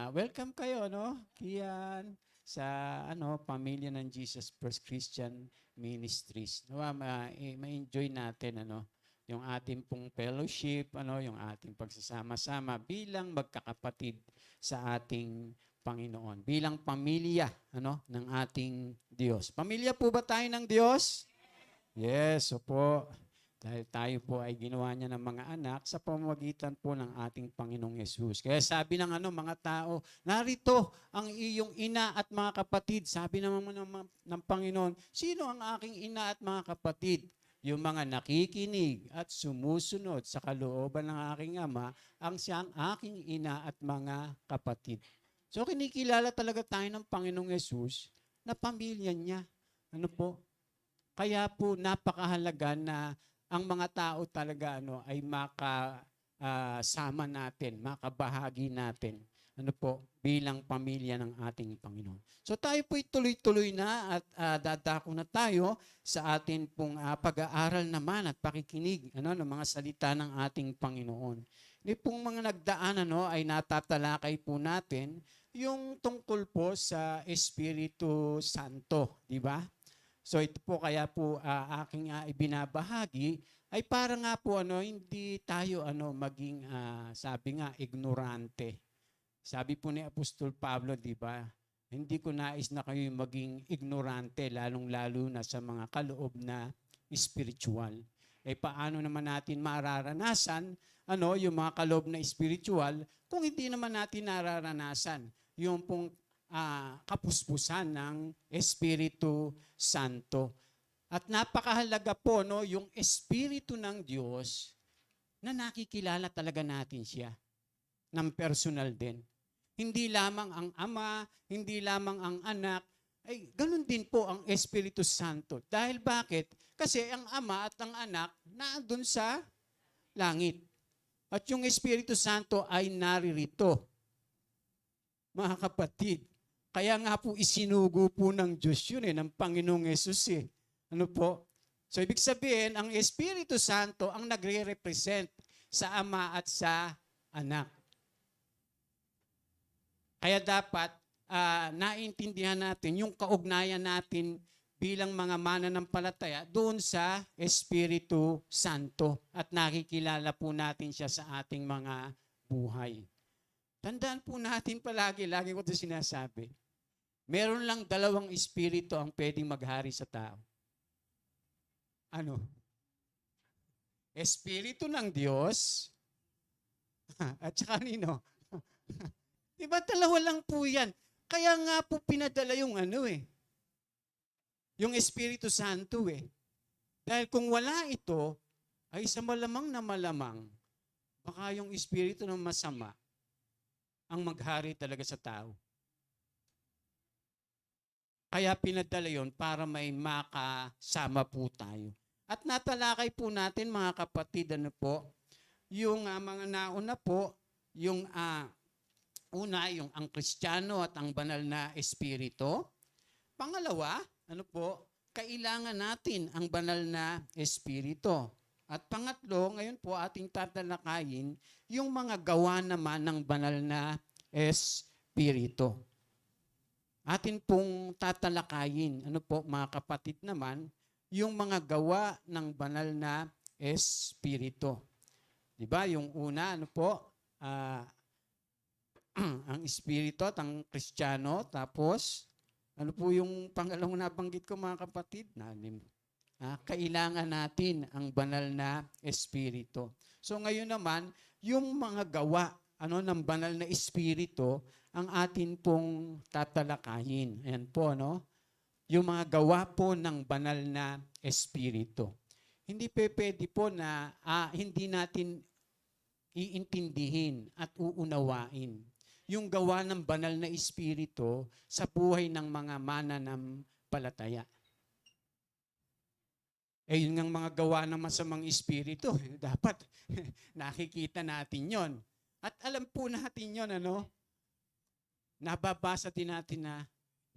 welcome kayo, no? Kian, sa pamilya ng Jesus First Christian Ministries. Nawa ma-enjoy natin yung ating pong fellowship, yung ating pagsasama-sama bilang magkakapatid sa ating Panginoon, bilang pamilya ng ating Diyos. Pamilya po ba tayo ng Diyos? Yes, opo. Dahil tayo po ay ginawa niya ng mga anak sa pamamagitan po ng ating Panginoong Yesus. Kaya sabi ng mga tao, narito ang iyong ina at mga kapatid. Sabi naman ng Panginoon, sino ang aking ina at mga kapatid? Yung mga nakikinig at sumusunod sa kalooban ng aking ama, ang siyang aking ina at mga kapatid. So kinikilala talaga tayo ng Panginoong Yesus na pamilya niya. Ano po? Kaya po napakahalaga na ang mga tao talaga ay makasama natin, makabahagi natin bilang pamilya ng ating Panginoon. So tayo po tuloy-tuloy na at dadako na tayo sa atin pong pag-aaral naman at pakikinig ng mga salita ng ating Panginoon. Hindi pong mga nagdaan ay natatalakay po natin yung tungkol po sa Espiritu Santo, di ba? So ito po kaya po aking ibinabahagi ay para nga po hindi tayo maging sabi nga ignorante. Sabi po ni Apostol Pablo, di ba? Hindi ko nais na kayo maging ignorante lalong-lalo na sa mga kaloob na spiritual. Paano naman natin mararanasan yung mga kaloob na spiritual kung hindi naman natin nararanasan yung pong kapuspusan ng Espiritu Santo. At napakahalaga po yung Espiritu ng Diyos na nakikilala talaga natin siya ng personal din. Hindi lamang ang Ama, hindi lamang ang Anak, ay ganun din po ang Espiritu Santo. Dahil bakit? Kasi ang Ama at ang Anak naandun sa langit. At yung Espiritu Santo ay naririto. Mga kapatid, kaya nga po isinugo po ng Diyos yun ng Panginoong Yesus Ano po? So ibig sabihin, ang Espiritu Santo ang nagre-represent sa Ama at sa Anak. Kaya dapat naintindihan natin yung kaugnayan natin bilang mga mananampalataya doon sa Espiritu Santo at nakikilala po natin siya sa ating mga buhay. Tandaan po natin palagi, lagi ko ito sinasabi, meron lang dalawang espiritu ang pwedeng maghari sa tao. Ano? Espiritu ng Diyos at saka nino? Diba dalawa lang po yan? Kaya nga po pinadala yung yung Espiritu Santo Dahil kung wala ito, ay sa malamang na malamang, baka yung espiritu ng masama ang maghari talaga sa tao. Kaya pinadala yon para may makasama po tayo. At natalakay po natin mga kapatid, yung mga nauna po, yung una, yung ang Kristiyano at ang banal na espiritu. Pangalawa, kailangan natin ang banal na espiritu. At pangatlo, ngayon po ating tatalakayin yung mga gawa naman ng banal na espiritu. Atin pong tatalakayin, mga kapatid naman, yung mga gawa ng banal na espiritu. Di ba? Yung una, ang espiritu at ang Kristiyano, tapos, yung pangalawang nabanggit ko mga kapatid? Kailangan natin ang banal na espiritu. So ngayon naman, yung mga gawa ng banal na espiritu ang atin pong tatalakayin. Ayan po, yung mga gawa po ng banal na espiritu. Hindi pwede po na hindi natin iintindihin at uunawain yung gawa ng banal na espiritu sa buhay ng mga mananampalataya. Yun ang mga gawa ng masamang espiritu. Dapat nakikita natin yon. At alam po natin yon, nababasa din natin na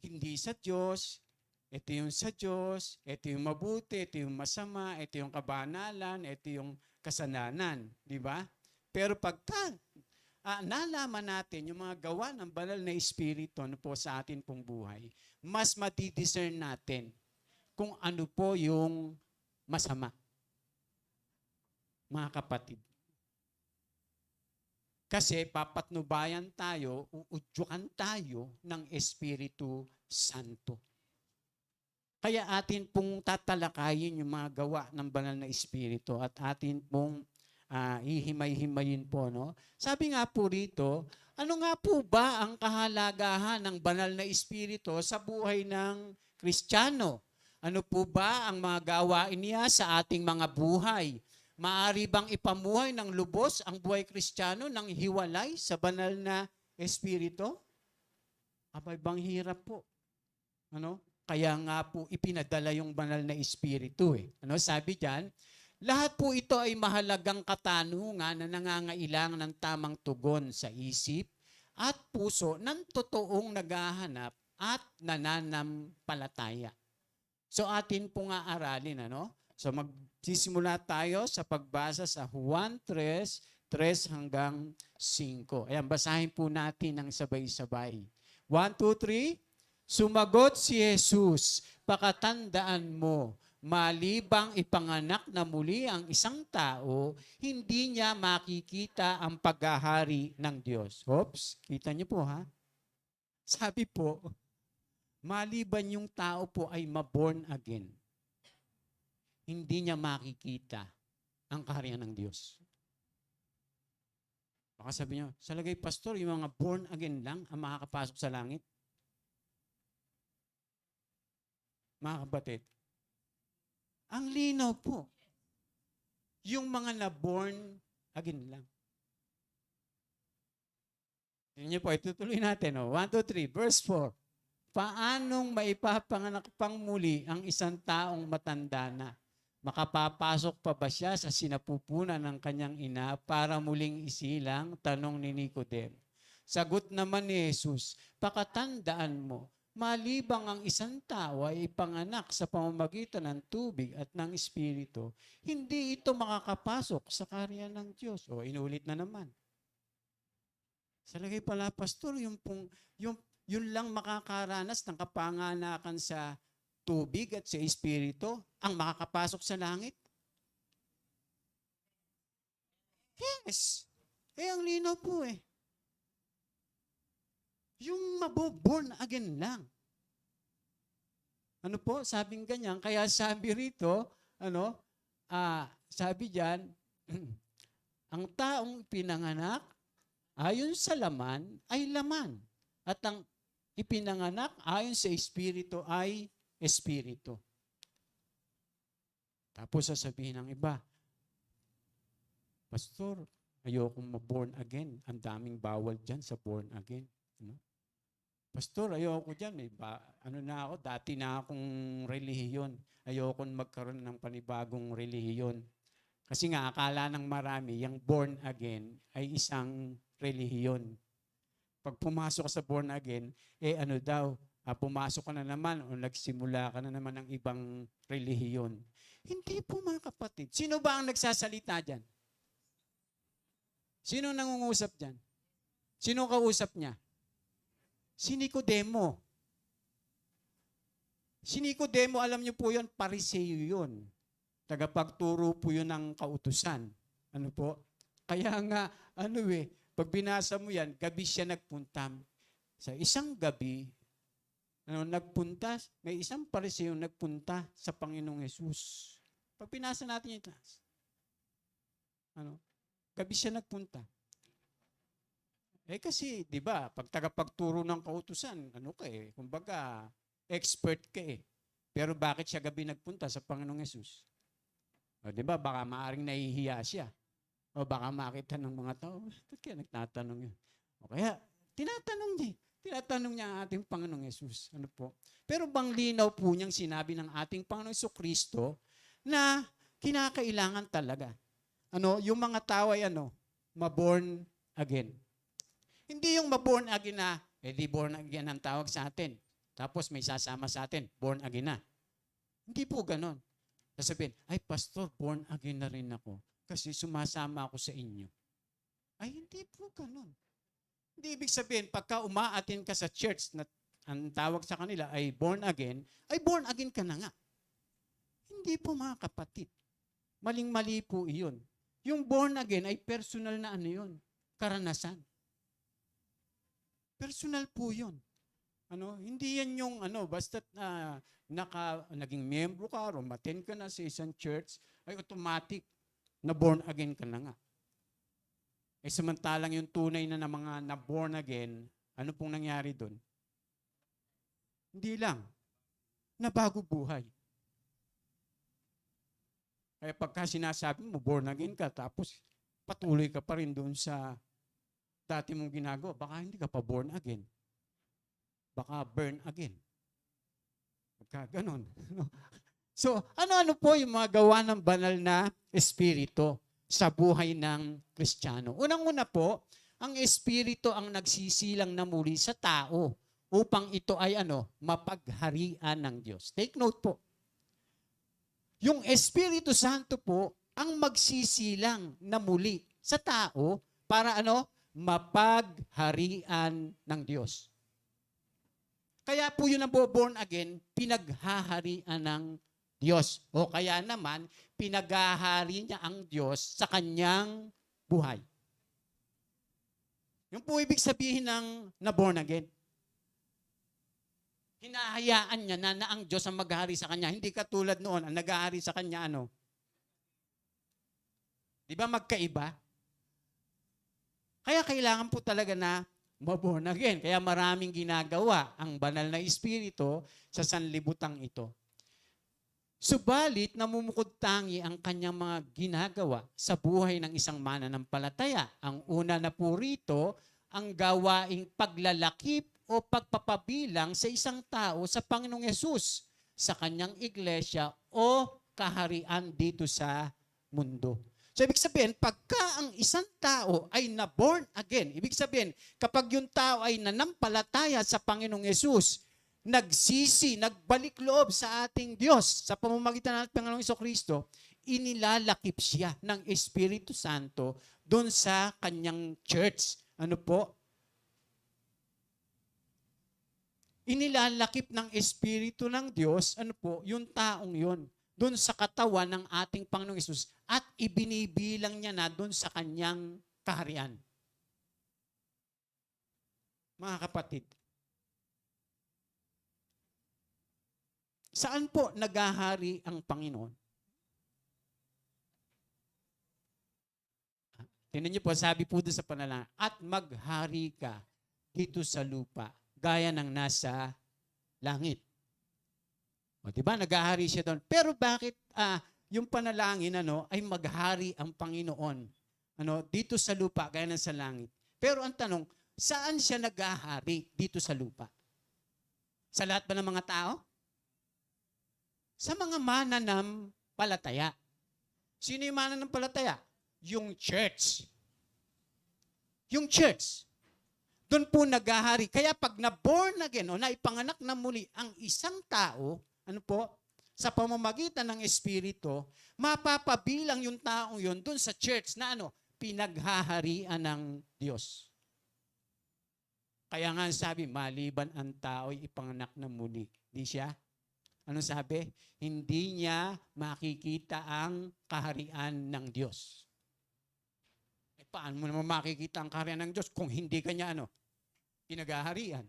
hindi sa Diyos, ito yung sa Diyos, ito yung mabuti, ito yung masama, ito yung kabanalan, ito yung kasalanan. Di ba? Pero pagka nalaman natin yung mga gawa ng banal na Espiritu ano po sa atin pong buhay, mas matidiscern natin kung ano po yung masama, mga kapatid. Kasi papatnubayan tayo, uudyukan tayo ng Espiritu Santo. Kaya atin pong tatalakayin yung mga gawa ng banal na Espiritu at atin pong ihimay-himayin po. No? Sabi nga po rito, ano nga po ba ang kahalagahan ng banal na Espiritu sa buhay ng Kristiyano? Ano po ba ang mga gawain niya sa ating mga buhay? Maaari bang ipamuhay ng lubos ang buhay Kristiyano ng hiwalay sa banal na Espiritu? Abay, bang hirap po. Ano? Kaya nga po ipinadala yung banal na Espiritu. Ano? Sabi diyan, lahat po ito ay mahalagang katanungan na nangangailangan ng tamang tugon sa isip at puso ng totoong naghahanap at nananampalataya. So atin po nga aralin, ano? So magsisimula tayo sa pagbasa sa Juan 3 hanggang 5. Ayan, basahin po natin ng sabay-sabay. 1, 2, 3. Sumagot si Jesus, pakatandaan mo, malibang ipanganak na muli ang isang tao, hindi niya makikita ang paghahari ng Diyos. Oops, kita niyo po ha? Sabi po, maliban yung tao po ay ma-born again, hindi niya makikita ang kaharian ng Diyos. Baka sabi niyo, sa lagay pastor, yung mga born again lang ang makakapasok sa langit. Mga kapatid, ang linaw po, yung mga na-born again lang. Tingnan niyo po, itutuloy natin. 1, 2, 3, verse 4. Paanong maipapanganak pang muli ang isang taong matanda na? Makapapasok pa ba siya sa sinapupunan ng kanyang ina para muling isilang? Tanong ni Nicodem. Sagot naman ni Jesus, pakatandaan mo, malibang ang isang tao ay ipanganak sa pamamagitan ng tubig at ng Espiritu, hindi ito makakapasok sa kaharian ng Diyos. O, inulit na naman. Sa lagay pala, pastor, yun lang makakaranas ng kapanganakan sa tubig at sa Espiritu ang makakapasok sa langit? Yes. Ang linaw po eh. Yung maboborn again lang. Ano po? Sabing ganyan. Kaya sabi rito, sabi diyan, ang taong pinanganak ayon sa laman ay laman. At ang ipinanganak ayon sa Espiritu ay Espiritu. Tapos sasabihin ng iba, pastor, ayokong ma-born again. Ang daming bawal dyan sa born again. Ano? Pastor, ayoko dyan. Dati na akong relihiyon. Ayokong magkaroon ng panibagong relihiyon. Kasi nga, akala ng marami, yung born again ay isang relihiyon. Pag pumasok ka sa born again, pumasok ka na naman o nagsimula ka na naman ng ibang relihiyon. Hindi po mga kapatid. Sino ba ang nagsasalita dyan? Sino nangungusap dyan? Sino kausap niya? Si Nicodemo. Si Nicodemo, alam niyo po yun, Pariseo yun. Tagapagturo po yun ng kautusan. Ano po? Kaya nga, pag binasa mo yan, gabi siya nagpunta. Sa isang gabi, may isang Pariseo nagpunta sa Panginoong Yesus. Pag binasa natin ito, gabi siya nagpunta. Kasi, di ba, pag tagapagturo ng kautusan, kumbaga, expert ka eh. Pero bakit siya gabi nagpunta sa Panginoong Yesus? Di ba, baka maaring nahihiya siya. O baka makita ng mga tao, ba't kaya nagtatanong yun? O kaya, tinatanong niya ang ating Panginoong Yesus. Ano po? Pero bang linaw po niyang sinabi ng ating Panginoong Jesucristo na kinakailangan talaga. Yung mga tao ay maborn again. Hindi yung maborn again na, di born again ang tawag sa atin. Tapos may sasama sa atin, born again na. Hindi po ganon. Sasabihin, ay pastor, born again na rin ako. Kasi sumasama ako sa inyo. Ay, hindi po ganun. Hindi ibig sabihin, pagka umaatin ka sa church na ang tawag sa kanila ay born again ka na nga. Hindi po mga kapatid. Maling-mali po iyon. Yung born again ay personal na ano yun, karanasan. Personal po yun. Hindi yan yung basta naging miyembro ka, umattend ka na sa isang church, ay automatic na born again ka na nga. Samantalang yung tunay na mga na born again, ano pong nangyari doon? Hindi lang. Nabago buhay. Kaya pagka sinasabi mo, born again ka, tapos patuloy ka pa rin doon sa dati mong ginagawa, baka hindi ka pa born again. Baka burn again. Baka ganon. So, ano-ano po yung mga gawa ng banal na espiritu sa buhay ng Kristiyano? Unang-una po, ang espiritu ang nagsisilang na muli sa tao upang ito ay mapagharian ng Diyos. Take note po. Yung Espiritu Santo po ang magsisilang na muli sa tao para mapagharian ng Diyos. Kaya po yun ang born again, pinaghaharian ng Diyos. O kaya naman, pinaghahari niya ang Diyos sa kanyang buhay. Yung po ibig sabihin ng na born again. Hinahayaan niya na ang Diyos ang maghari sa kanya. Hindi katulad noon, ang naghahari sa kanya, Di ba magkaiba? Kaya kailangan po talaga na ma-born again. Kaya maraming ginagawa ang banal na espiritu sa sanlibutang ito. Subalit, namumukod tangi ang kanyang mga ginagawa sa buhay ng isang mananampalataya. Ang una na po rito, ang gawaing paglalakip o pagpapabilang sa isang tao sa Panginoong Yesus, sa kanyang iglesia o kaharian dito sa mundo. So, ibig sabihin, pagka ang isang tao ay na-born again, ibig sabihin, kapag yung tao ay nanampalataya sa Panginoong Yesus, nagbalik loob sa ating Diyos, sa pamamagitan ng Panginoong Jesucristo, inilalakip siya ng Espiritu Santo doon sa kanyang church. Ano po? Inilalakip ng Espiritu ng Diyos, yung taong yun, doon sa katawan ng ating Panginoong Hesus at ibinibilang niya na doon sa kanyang kaharian. Mga kapatid, saan po naghahari ang Panginoon? Tingnan niyo po, sabi po doon sa panalangin, at maghari ka dito sa lupa, gaya ng nasa langit. O, diba? Naghahari siya doon. Pero bakit yung panalangin ay maghari ang Panginoon dito sa lupa, gaya ng sa langit? Pero ang tanong, saan siya naghahari dito sa lupa? Sa lahat ba ng mga tao? Sa mga mananampalataya. Sino yung mananampalataya? Yung church. Yung church. Doon po naghahari. Kaya pag na-born again o naipanganak na muli ang isang tao, sa pamamagitan ng Espiritu, mapapabilang yung taong yun doon sa church na pinaghaharian ng Diyos. Kaya nga sabi, maliban ang tao'y ipanganak na muli. Di siya? Ano sabi? Hindi niya makikita ang kaharian ng Diyos. Paano mo naman makikita ang kaharian ng Diyos kung hindi ka niya pinaghaharian?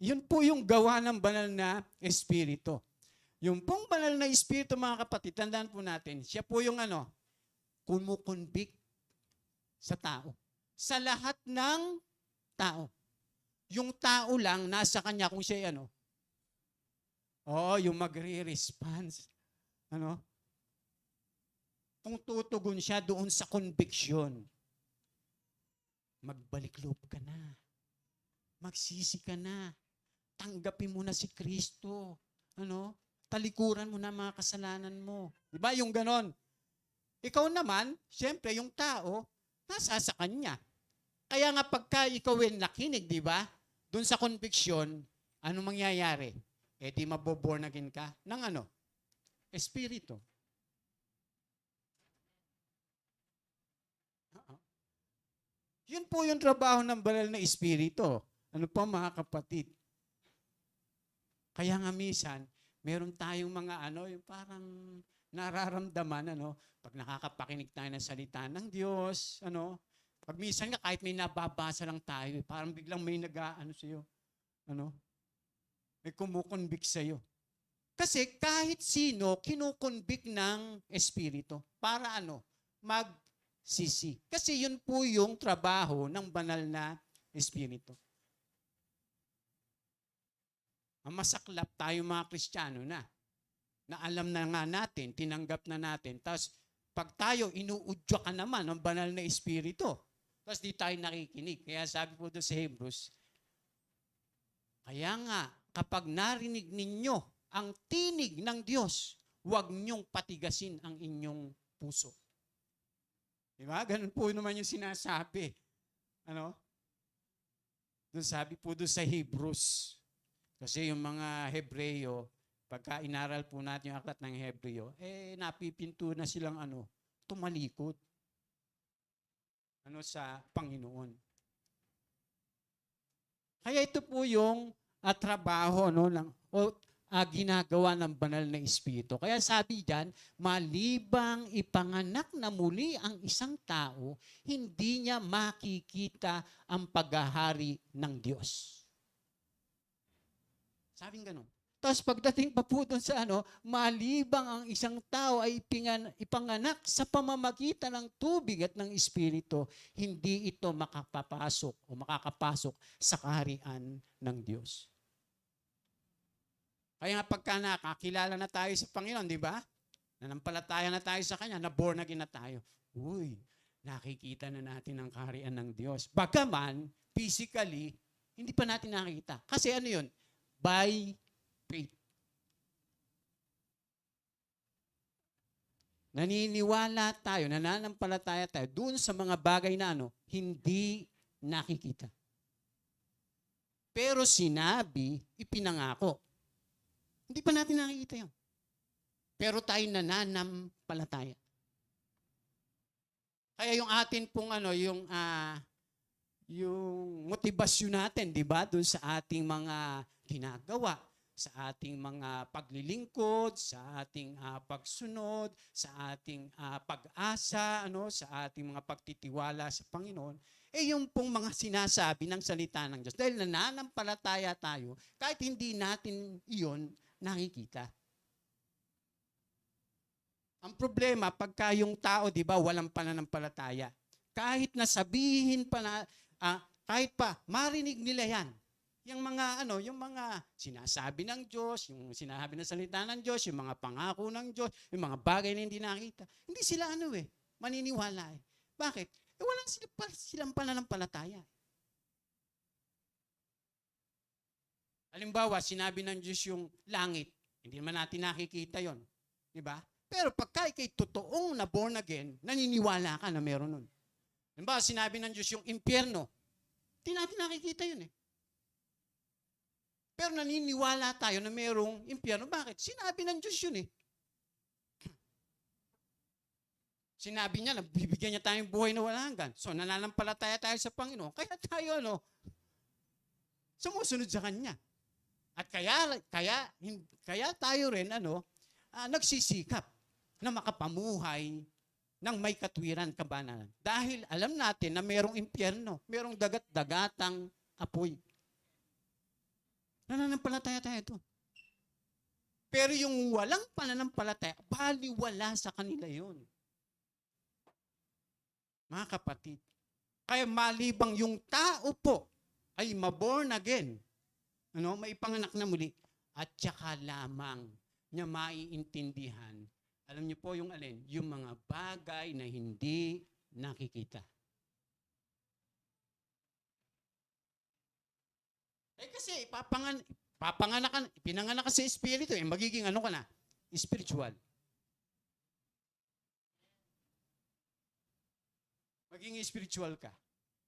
Yun po yung gawa ng banal na Espiritu. Yung pong banal na Espiritu, mga kapatid, tandaan po natin, siya po yung kumukonvict sa tao. Sa lahat ng tao. Yung tao lang, nasa kanya kung siya yung magre-response. Kung tutugon siya doon sa conviction, magbalik loob ka na. Magsisi ka na. Tanggapin mo na si Kristo. Talikuran mo na mga kasalanan mo. Diba yung ganon? Ikaw naman, siyempre yung tao, nasa sa kanya. Kaya nga pagka ikaw nakinig, di ba? Doon sa conviction, ano mangyayari? Di maboborn again ka ng Espiritu. Yun po yung trabaho ng banal na espiritu. Ano pa mga kapatid? Kaya nga minsan, meron tayong mga yung parang nararamdaman, pag nakakapakinig tayo ng salita ng Diyos, pag minsan nga kahit may nababasa lang tayo, parang biglang may sa'yo, may kumukonvict sa'yo. Kasi kahit sino, kinukonvict ng Espiritu para magsisi. Kasi yun po yung trabaho ng banal na Espiritu. Ang masaklap tayo mga Kristiyano na alam na nga natin, tinanggap na natin, tapos pag tayo, inuudyo ka naman ng banal na Espiritu. Tapos di tayo nakikinig. Kaya sabi po doon sa Hebrews, kaya nga, kapag narinig ninyo ang tinig ng Diyos, huwag niyong patigasin ang inyong puso. Diba? Ganun po naman yung sinasabi. Doon sabi po doon sa Hebrews. Kasi yung mga Hebreo, pagka inaral po natin yung aklat ng Hebreo, napipinto na silang tumalikod. Sa Panginoon. Kaya ito po yung trabaho ginagawa ng banal na Espiritu. Kaya sabi diyan, malibang ipanganak na muli ang isang tao, hindi niya makikita ang paghahari ng Diyos. Sabing gano'n. Tapos pagdating pa po doon sa malibang ang isang tao ay ipanganak sa pamamagitan ng tubig at ng Espiritu, hindi ito makakapasok sa kaharian ng Diyos. Kaya nga pagka nakakilala na tayo sa Panginoon, di ba? Nanampalataya na tayo sa Kanya, na-born again na tayo. Uy, nakikita na natin ang kaharian ng Diyos. Bagaman, physically, hindi pa natin nakikita. Kasi yun? By faith. Naniniwala tayo, nananampalataya tayo doon sa mga bagay na hindi nakikita. Pero sinabi, ipinangako. Hindi pa natin nakikita yun. Pero tayo nananampalataya. Kaya yung atin pong yung motibasyon natin, di ba, doon sa ating mga ginagawa, sa ating mga paglilingkod, sa ating pagsunod, sa ating pag-asa, sa ating mga pagtitiwala sa Panginoon, yung pong mga sinasabi ng salita ng Diyos. Dahil nananampalataya tayo, kahit hindi natin iyon nakikita. Ang problema, pagka yung tao, di ba, walang pananampalataya, kahit nasabihin pa na, kahit pa, marinig nila yan. Yung mga sinasabi ng Diyos, yung sinasabi ng salita ng Diyos, yung mga pangako ng Diyos, yung mga bagay na hindi nakita. Hindi sila maniniwala. Bakit? Walang silang pananampalataya. Halimbawa, sinabi ng Diyos yung langit. Hindi naman natin nakikita yon, di ba? Pero pagka ikay totoong na born again, naniniwala ka na meron nun. Halimbawa, sinabi ng Diyos yung impyerno. Hindi natin nakikita yun . Pero naniniwala tayo na mayroong impyerno. Bakit? Sinabi ng Diyos yun . Sinabi niya na bibigyan niya tayong buhay na walang hanggan. So nananampalataya tayo sa Panginoon. Kaya tayo sumusunod sa Kanya. At kaya tayo rin nagsisikap na makapamuhay ng may katwiran, kabanalan. Dahil alam natin na mayroong impyerno, mayroong dagat-dagatang apoy. Nananampalataya tayo ito. Pero yung walang pananampalataya, baliwala sa kanila yun. Mga kapatid, kaya malibang yung tao po ay maborn again, maipanganak na muli, at saka lamang niya maiintindihan. Alam niyo po yung alin? Yung mga bagay na hindi nakikita. Kasi pinanganak ka sa Espiritu, magiging ka na? Spiritual. Maging spiritual ka.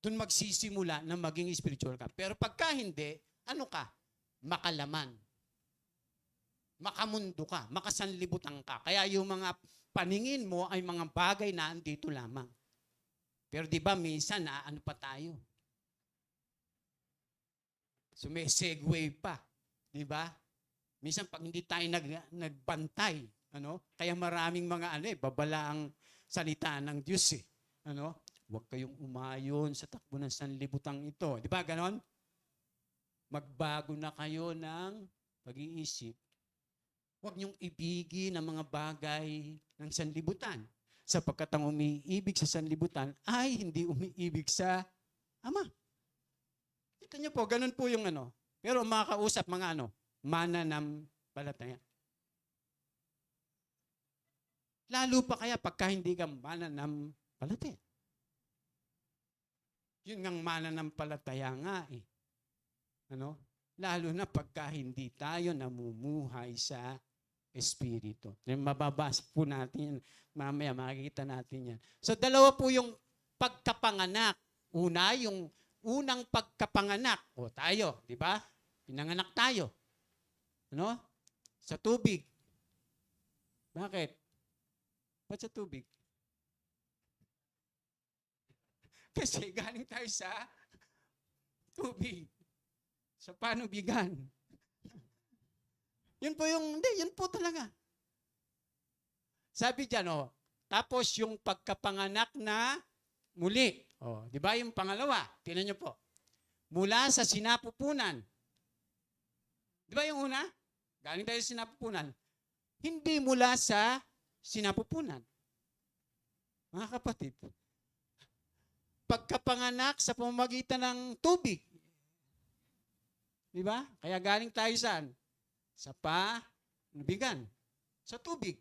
Doon magsisimula na maging spiritual ka. Pero pagka hindi, ka? Makalaman. Makamundo ka. Makasanlibutan ka. Kaya yung mga paningin mo ay mga bagay na andito lamang. Pero di ba minsan ano pa tayo? So may segue pa, di ba? Minsan pag hindi tayo nagbantay, Kaya maraming mga babala ang salita ng Diyos eh. Huwag kayong umayon sa takbo ng sanlibutan ito. Di ba ganon? Magbago na kayo ng pag-iisip. Huwag niyong ibigin ang mga bagay ng sanlibutan. Sapagkat ang umiibig sa sanlibutan ay hindi umiibig sa Ama. Kita niyo po, ganun po yung Pero mga kausap, mga mananampalataya. Lalo pa kaya pagka hindi ka mananampalataya. Yun ngang mananampalataya nga eh. Lalo na pagka hindi tayo namumuhay sa Espiritu. Mababasa po natin yan. Mamaya makikita natin yan. So dalawa po yung pagkapanganak. Una, yung unang pagkapanganak. Tayo, di ba? Pinanganak tayo. Sa tubig. Bakit? Ba't sa tubig? Kasi galing tayo sa tubig. Sa panubigan. Yun po talaga. Sabi dyan, tapos yung pagkapanganak na muli. Di ba yung pangalawa? Tingnan nyo po. Mula sa sinapupunan. Di ba yung una? Galing tayo sa sinapupunan. Hindi mula sa sinapupunan. Mga kapatid, pagkapanganak sa pamamagitan ng tubig. Di ba? Kaya galing tayo saan? Sa panubigan. Sa tubig.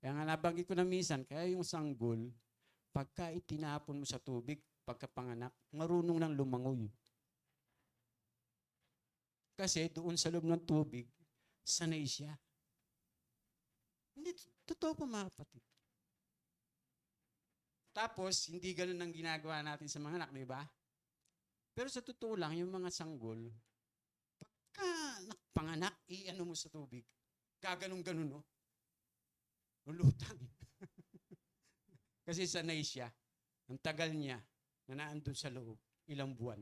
Kaya nga nabanggit ko na minsan, kaya yung sanggol, pagka itinapon mo sa tubig, pagkapanganak, marunong nang lumangoy. Kasi doon sa loob ng tubig, sanay siya. Hindi, totoo po mga kapatid. Tapos, hindi ganun ang ginagawa natin sa mga anak, di ba? Pero sa totoo lang, yung mga sanggol, pagka nakpanganak, mo sa tubig. Gaganong-ganon, lulutang. Kasi sanay siya. Ang tagal niya na naandun sa loob, ilang buwan.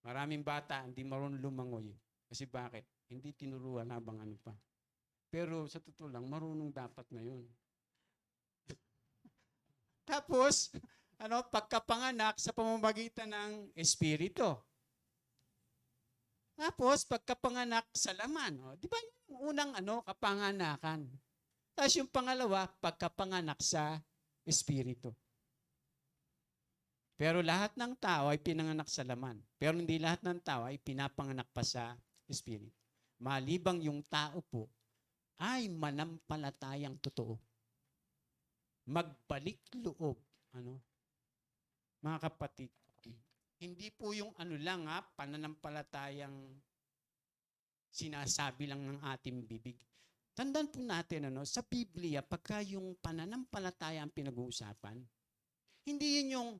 Maraming bata, hindi marunong lumangoy. Kasi bakit? Hindi tinuruan habang pa. Pero sa totoo lang, marunong dapat na yun. Tapos, pagkapanganak sa pamamagitan ng Espiritu. Tapos, pagkapanganak sa laman. Di ba yung unang kapanganakan? Tapos yung pangalawa, pagkapanganak sa Espiritu. Pero lahat ng tao ay pinanganak sa laman. Pero hindi lahat ng tao ay pinapanganak pa sa Espiritu. Malibang yung tao po ay manampalatayang totoo. Magbalik loob. Mga kapatid, hindi po yung pananampalatayang sinasabi lang ng ating bibig. Tandaan po natin, sa Biblia, pagka yung pananampalataya ang pinag-uusapan, hindi yun yung,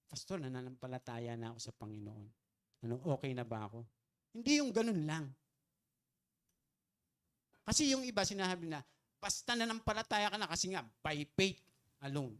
Pastor, nananampalataya na ako sa Panginoon. Okay na ba ako? Hindi yung ganun lang. Kasi yung iba sinasabi na, basta nananampalataya ka na kasi nga, by faith alone.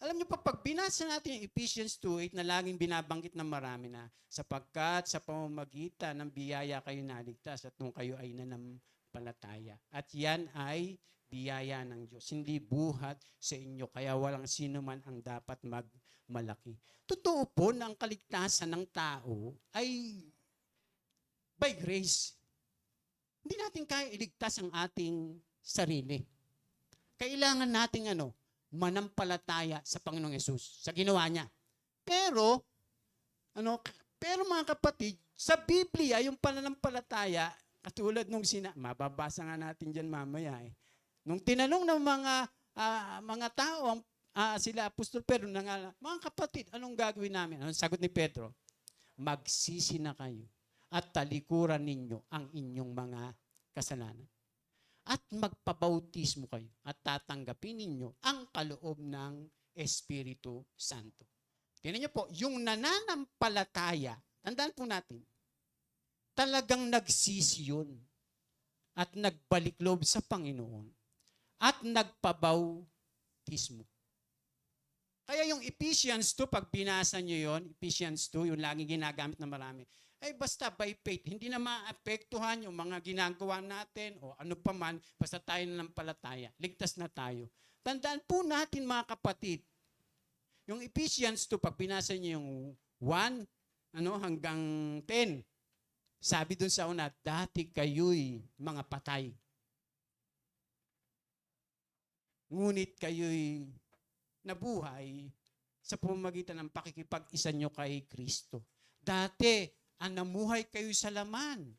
Alam niyo pa, pag binasa natin yung Ephesians 2:8 na laging binabanggit ng marami na, sapagkat sa pamamagitan ng biyaya kayo naligtas at nung kayo ay nananampalataya. At yan ay biyaya ng Diyos. Hindi buhat sa inyo, kaya walang sino man ang dapat magmalaki. Totoo po na ang kaligtasan ng tao ay by grace. Hindi natin kaya iligtas ang ating sarili. Kailangan nating manampalataya sa Panginoong Yesus, sa ginawa niya. Pero mga kapatid, sa Biblia, yung pananampalataya, katulad nung mababasa nga natin dyan mamaya nung tinanong ng mga tao, sila Apostol Pedro, mga kapatid, anong gagawin namin? Anong sagot ni Pedro? Magsisi na kayo at talikuran ninyo ang inyong mga kasalanan. At magpabautismo kayo at tatanggapin ninyo ang kaloob ng Espiritu Santo. Tingnan niyo po, yung nananampalataya, tandaan po natin, talagang nagsisi yun at nagbalik loob sa Panginoon at nagpabautismo. Kaya yung Ephesians 2, pag binasa nyo yon, Ephesians 2, yung laging ginagamit na marami, ay basta by faith, hindi na maapektuhan yung mga ginagawa natin o ano pa man, basta tayo nanampalataya, ligtas na tayo. Tandaan po natin mga kapatid, yung Ephesians 2, pag binasa nyo yung 1 hanggang 10, sabi dun sa una, dati kayo'y mga patay. Ngunit kayo'y nabuhay sa pamamagitan ng pakikipag-isa nyo kay Kristo. Dati, namuhay kayo sa laman.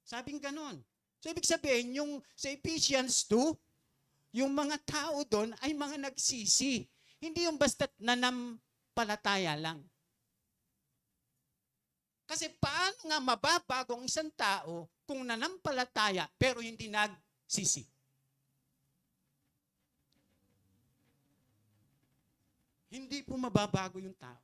Sabing ganon. So, ibig sabihin, yung sa Ephesians 2, yung mga tao doon ay mga nagsisi. Hindi yung basta't nanampalataya lang. Kasi paano nga mababago ang isang tao kung nanampalataya pero hindi nagsisi? Hindi po mababago yung tao.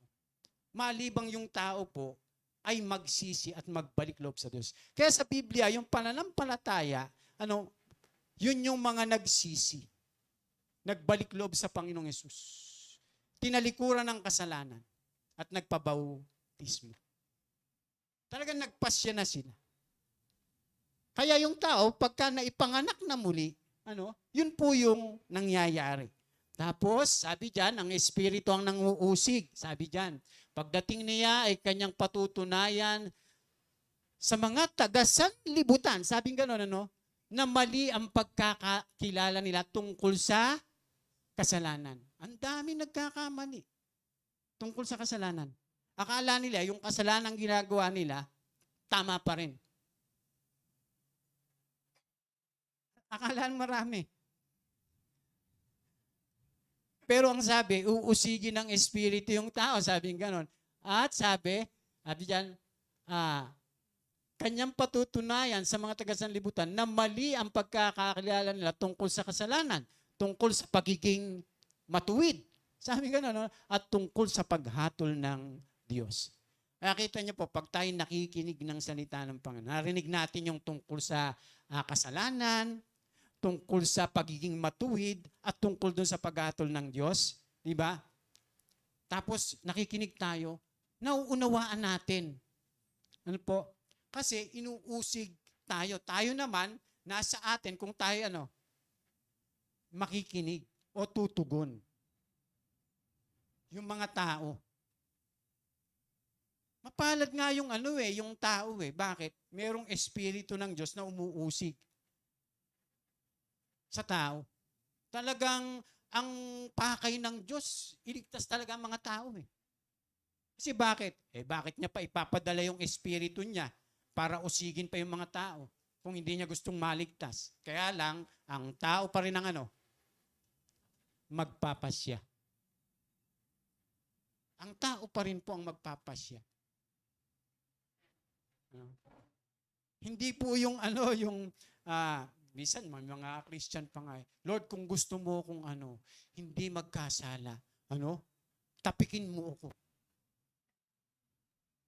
Malibang yung tao po ay magsisi at magbalik loob sa Diyos. Kaya sa Biblia, yung pananampalataya, yun yung mga nagsisi. Nagbalik loob sa Panginoong Yesus. Tinalikuran ng kasalanan at nagpabautismo. Talagang nagpasya na sila. Kaya yung tao, pagka naipanganak na muli, yun po yung nangyayari. Tapos, sabi dyan, ang Espiritu ang nanguusig. Sabi dyan, pagdating niya ay kanyang patutunayan sa mga taga-sanlibutan. Sabi gano'n, na mali ang pagkakakilala nila tungkol sa kasalanan. Ang dami nagkakamali tungkol sa kasalanan. Akala nila, yung kasalanan ginagawa nila, tama pa rin. Akala marami. Pero ang sabi, uusigin ng Espiritu yung tao, sabi ganon. At sabi dyan, kanyang patutunayan sa mga taga-sanlibutan na mali ang pagkakakilala nila tungkol sa kasalanan, tungkol sa pagiging matuwid. Sabi ganon, at tungkol sa paghatol ng Diyos. Kaya kita niyo po, pag tayo nakikinig ng salita ng Panginoon, narinig natin yung tungkol sa kasalanan, tungkol sa pagiging matuwid at tungkol dun sa paghatol ng Diyos. Di ba? Tapos nakikinig tayo, nauunawaan natin. Ano po? Kasi inuusig tayo. Tayo naman, nasa atin kung tayo makikinig o tutugon. Yung mga tao. Mapalad nga yung yung tao Bakit? Merong espiritu ng Diyos na umuusig sa tao. Talagang ang pakay ng Diyos, iligtas talaga ang mga tao Kasi bakit? Bakit niya pa ipapadala yung espiritu niya para usigin pa yung mga tao kung hindi niya gustong maligtas? Kaya lang, ang tao pa rin ang magpapasya. Ang tao pa rin po ang magpapasya. Hindi po yung minsan, mga Christian pa nga, Lord, kung gusto mo kung hindi magkasala, tapikin mo ako.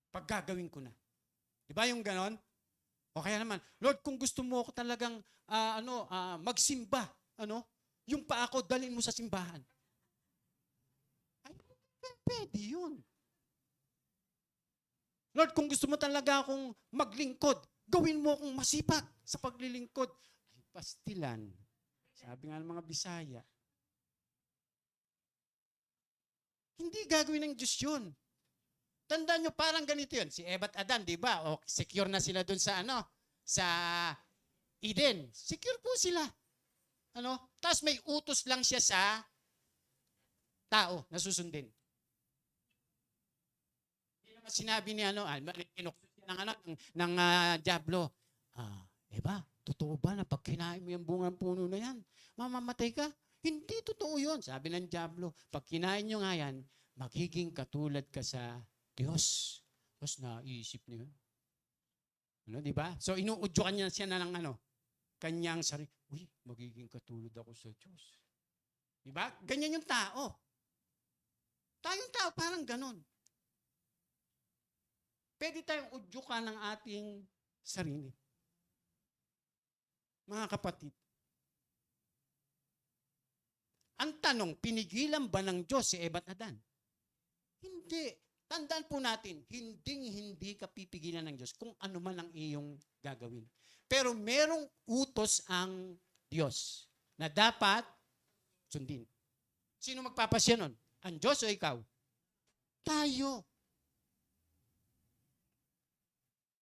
Pag gagawin ko na. Di ba yung ganon? O kaya naman, Lord, kung gusto mo ako talagang, magsimba, yung pa ako, dalhin mo sa simbahan. Ay, pwede yun. Lord, kung gusto mo talaga akong maglingkod, gawin mo akong masipag sa paglilingkod. Pastilan. Sabi nga ng mga Bisaya. Hindi gagawin ng Diyos yun. Tandaan nyo, parang ganito yun. Si Eva at Adan, di ba? O, secure na sila dun sa sa Eden. Secure po sila. Tapos may utos lang siya sa tao na susundin. Sinabi ni kinukot ng Diablo, Eva, totoo ba na pag kinain mo yung bungang puno na yan, mamamatay ka? Hindi totoo yun. Sabi ng Diablo, pag kinain nyo nga yan, magiging katulad ka sa Diyos. Tapos naisip niya. Di ba? So inuudyokan niya siya na ng kanyang sarili. Uy, magiging katulad ako sa Diyos. Di ba? Ganyan yung tao. Tayong tao, parang ganon. Pwede tayong udyukan ng ating sarili. Mga kapatid, Ang tanong, pinigilan ba ng Diyos si Eva at Adan? Hindi. Tandaan po natin, hindi ka pipigilan ng Diyos kung ano man ang iyong gagawin. Pero merong utos ang Diyos na dapat sundin. Sino magpapasya nun? Ang Diyos o ikaw? Tayo.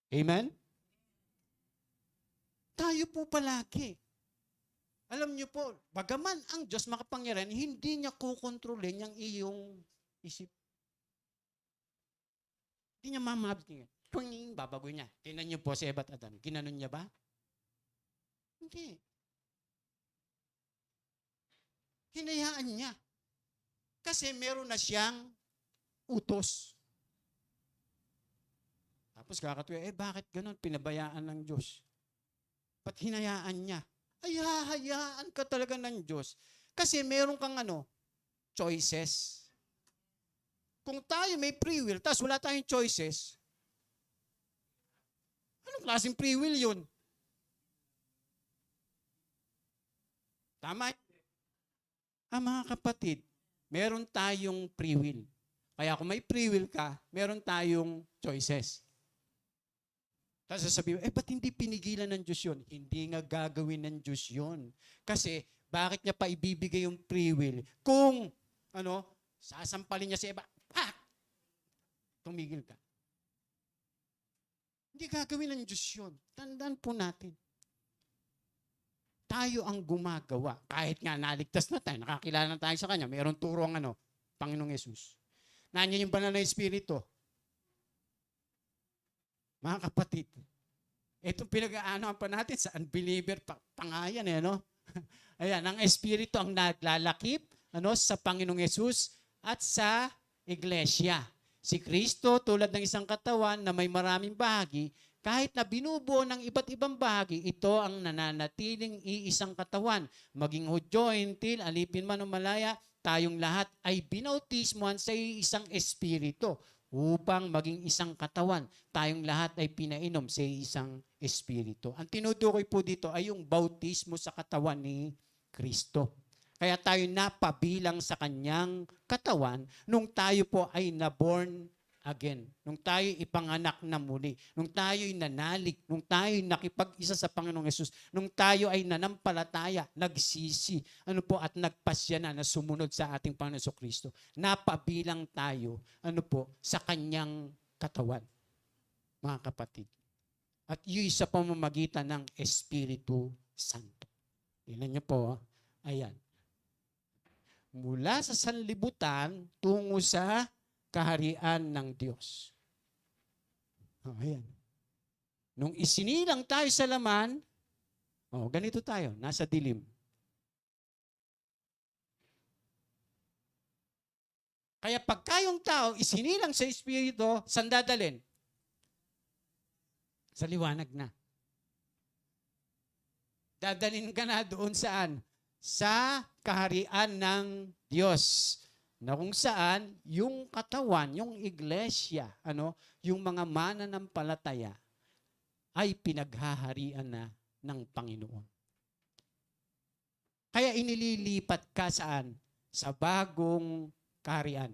Amen? Tayo po palagi. Alam niyo po, bagaman ang Diyos makapangyarihan, hindi niya kukontrolin yung iyong isip. Hindi niya mamabit niya. Tuwing babagoy niya. Tingnan niyo po si Eva at Adan. Ginanon niya ba? Hindi. Hinayaan niya. Kasi meron na siyang utos. Tapos kakatuwa, bakit ganun? Pinabayaan ng Diyos. Ba't hinayaan niya? Ay, hahayaan ka talaga ng Diyos. Kasi meron kang choices. Kung tayo may free will, tapos wala tayong choices, anong klaseng free will yun? Tama? Mga kapatid, meron tayong free will. Kaya kung may free will ka, meron tayong choices. Tapos sasabihin, ba't hindi pinigilan ng Diyos yun? Hindi nga gagawin ng Diyos yun. Kasi, bakit niya pa ibibigay yung free will? Kung, sasampalin niya si Eva, tumigil ka. Hindi gagawin ng Diyos yun. Tandaan po natin. Tayo ang gumagawa. Kahit nga naligtas na tayo, nakakilala na tayo sa Kanya, mayroong turo ang Panginoong Yesus. Nandiyan yung banal na Espiritu. Mga kapatid, itong pinag-aanoan pa natin sa unbeliever, pangayan Ayan, ang Espiritu ang naglalakip sa Panginoong Yesus at sa Iglesia. Si Kristo, tulad ng isang katawan na may maraming bahagi, kahit na binubuo ng iba't ibang bahagi, ito ang nananatiling iisang katawan. Maging Hudyo, Hentil, alipin man o malaya, tayong lahat ay binautismuhan sa isang Espiritu upang maging isang katawan. Tayong lahat ay pinainom sa isang Espiritu. Ang tinutukoy po dito ay yung bautismo sa katawan ni Kristo. Kaya tayo napabilang sa kanyang katawan nung tayo po ay naborn again. Nung tayo ipanganak na muli. Nung tayo ay nanalig. Nung tayo ay nakipag-isa sa Panginoong Yesus. Nung tayo ay nanampalataya, nagsisi, at nagpasya na sumunod sa ating Panginoon Jesucristo. Napabilang tayo, sa kanyang katawan. Mga kapatid. At yun sa pamamagitan ng Espiritu Santo. Tingnan niyo po, ayan. Mula sa sanlibutan tungo sa kaharian ng Diyos. Ayan. Nung isinilang tayo sa laman, ganito tayo, nasa dilim. Kaya pagka yung tao isinilang sa Espiritu, saan dadalhin? Sa liwanag na. Dadalhin ka na doon saan? Sa kaharian ng Diyos. Na kung saan, yung katawan, yung iglesia, yung mga mananampalataya, ay pinaghaharian na ng Panginoon. Kaya inililipat ka saan? Sa bagong kaharian.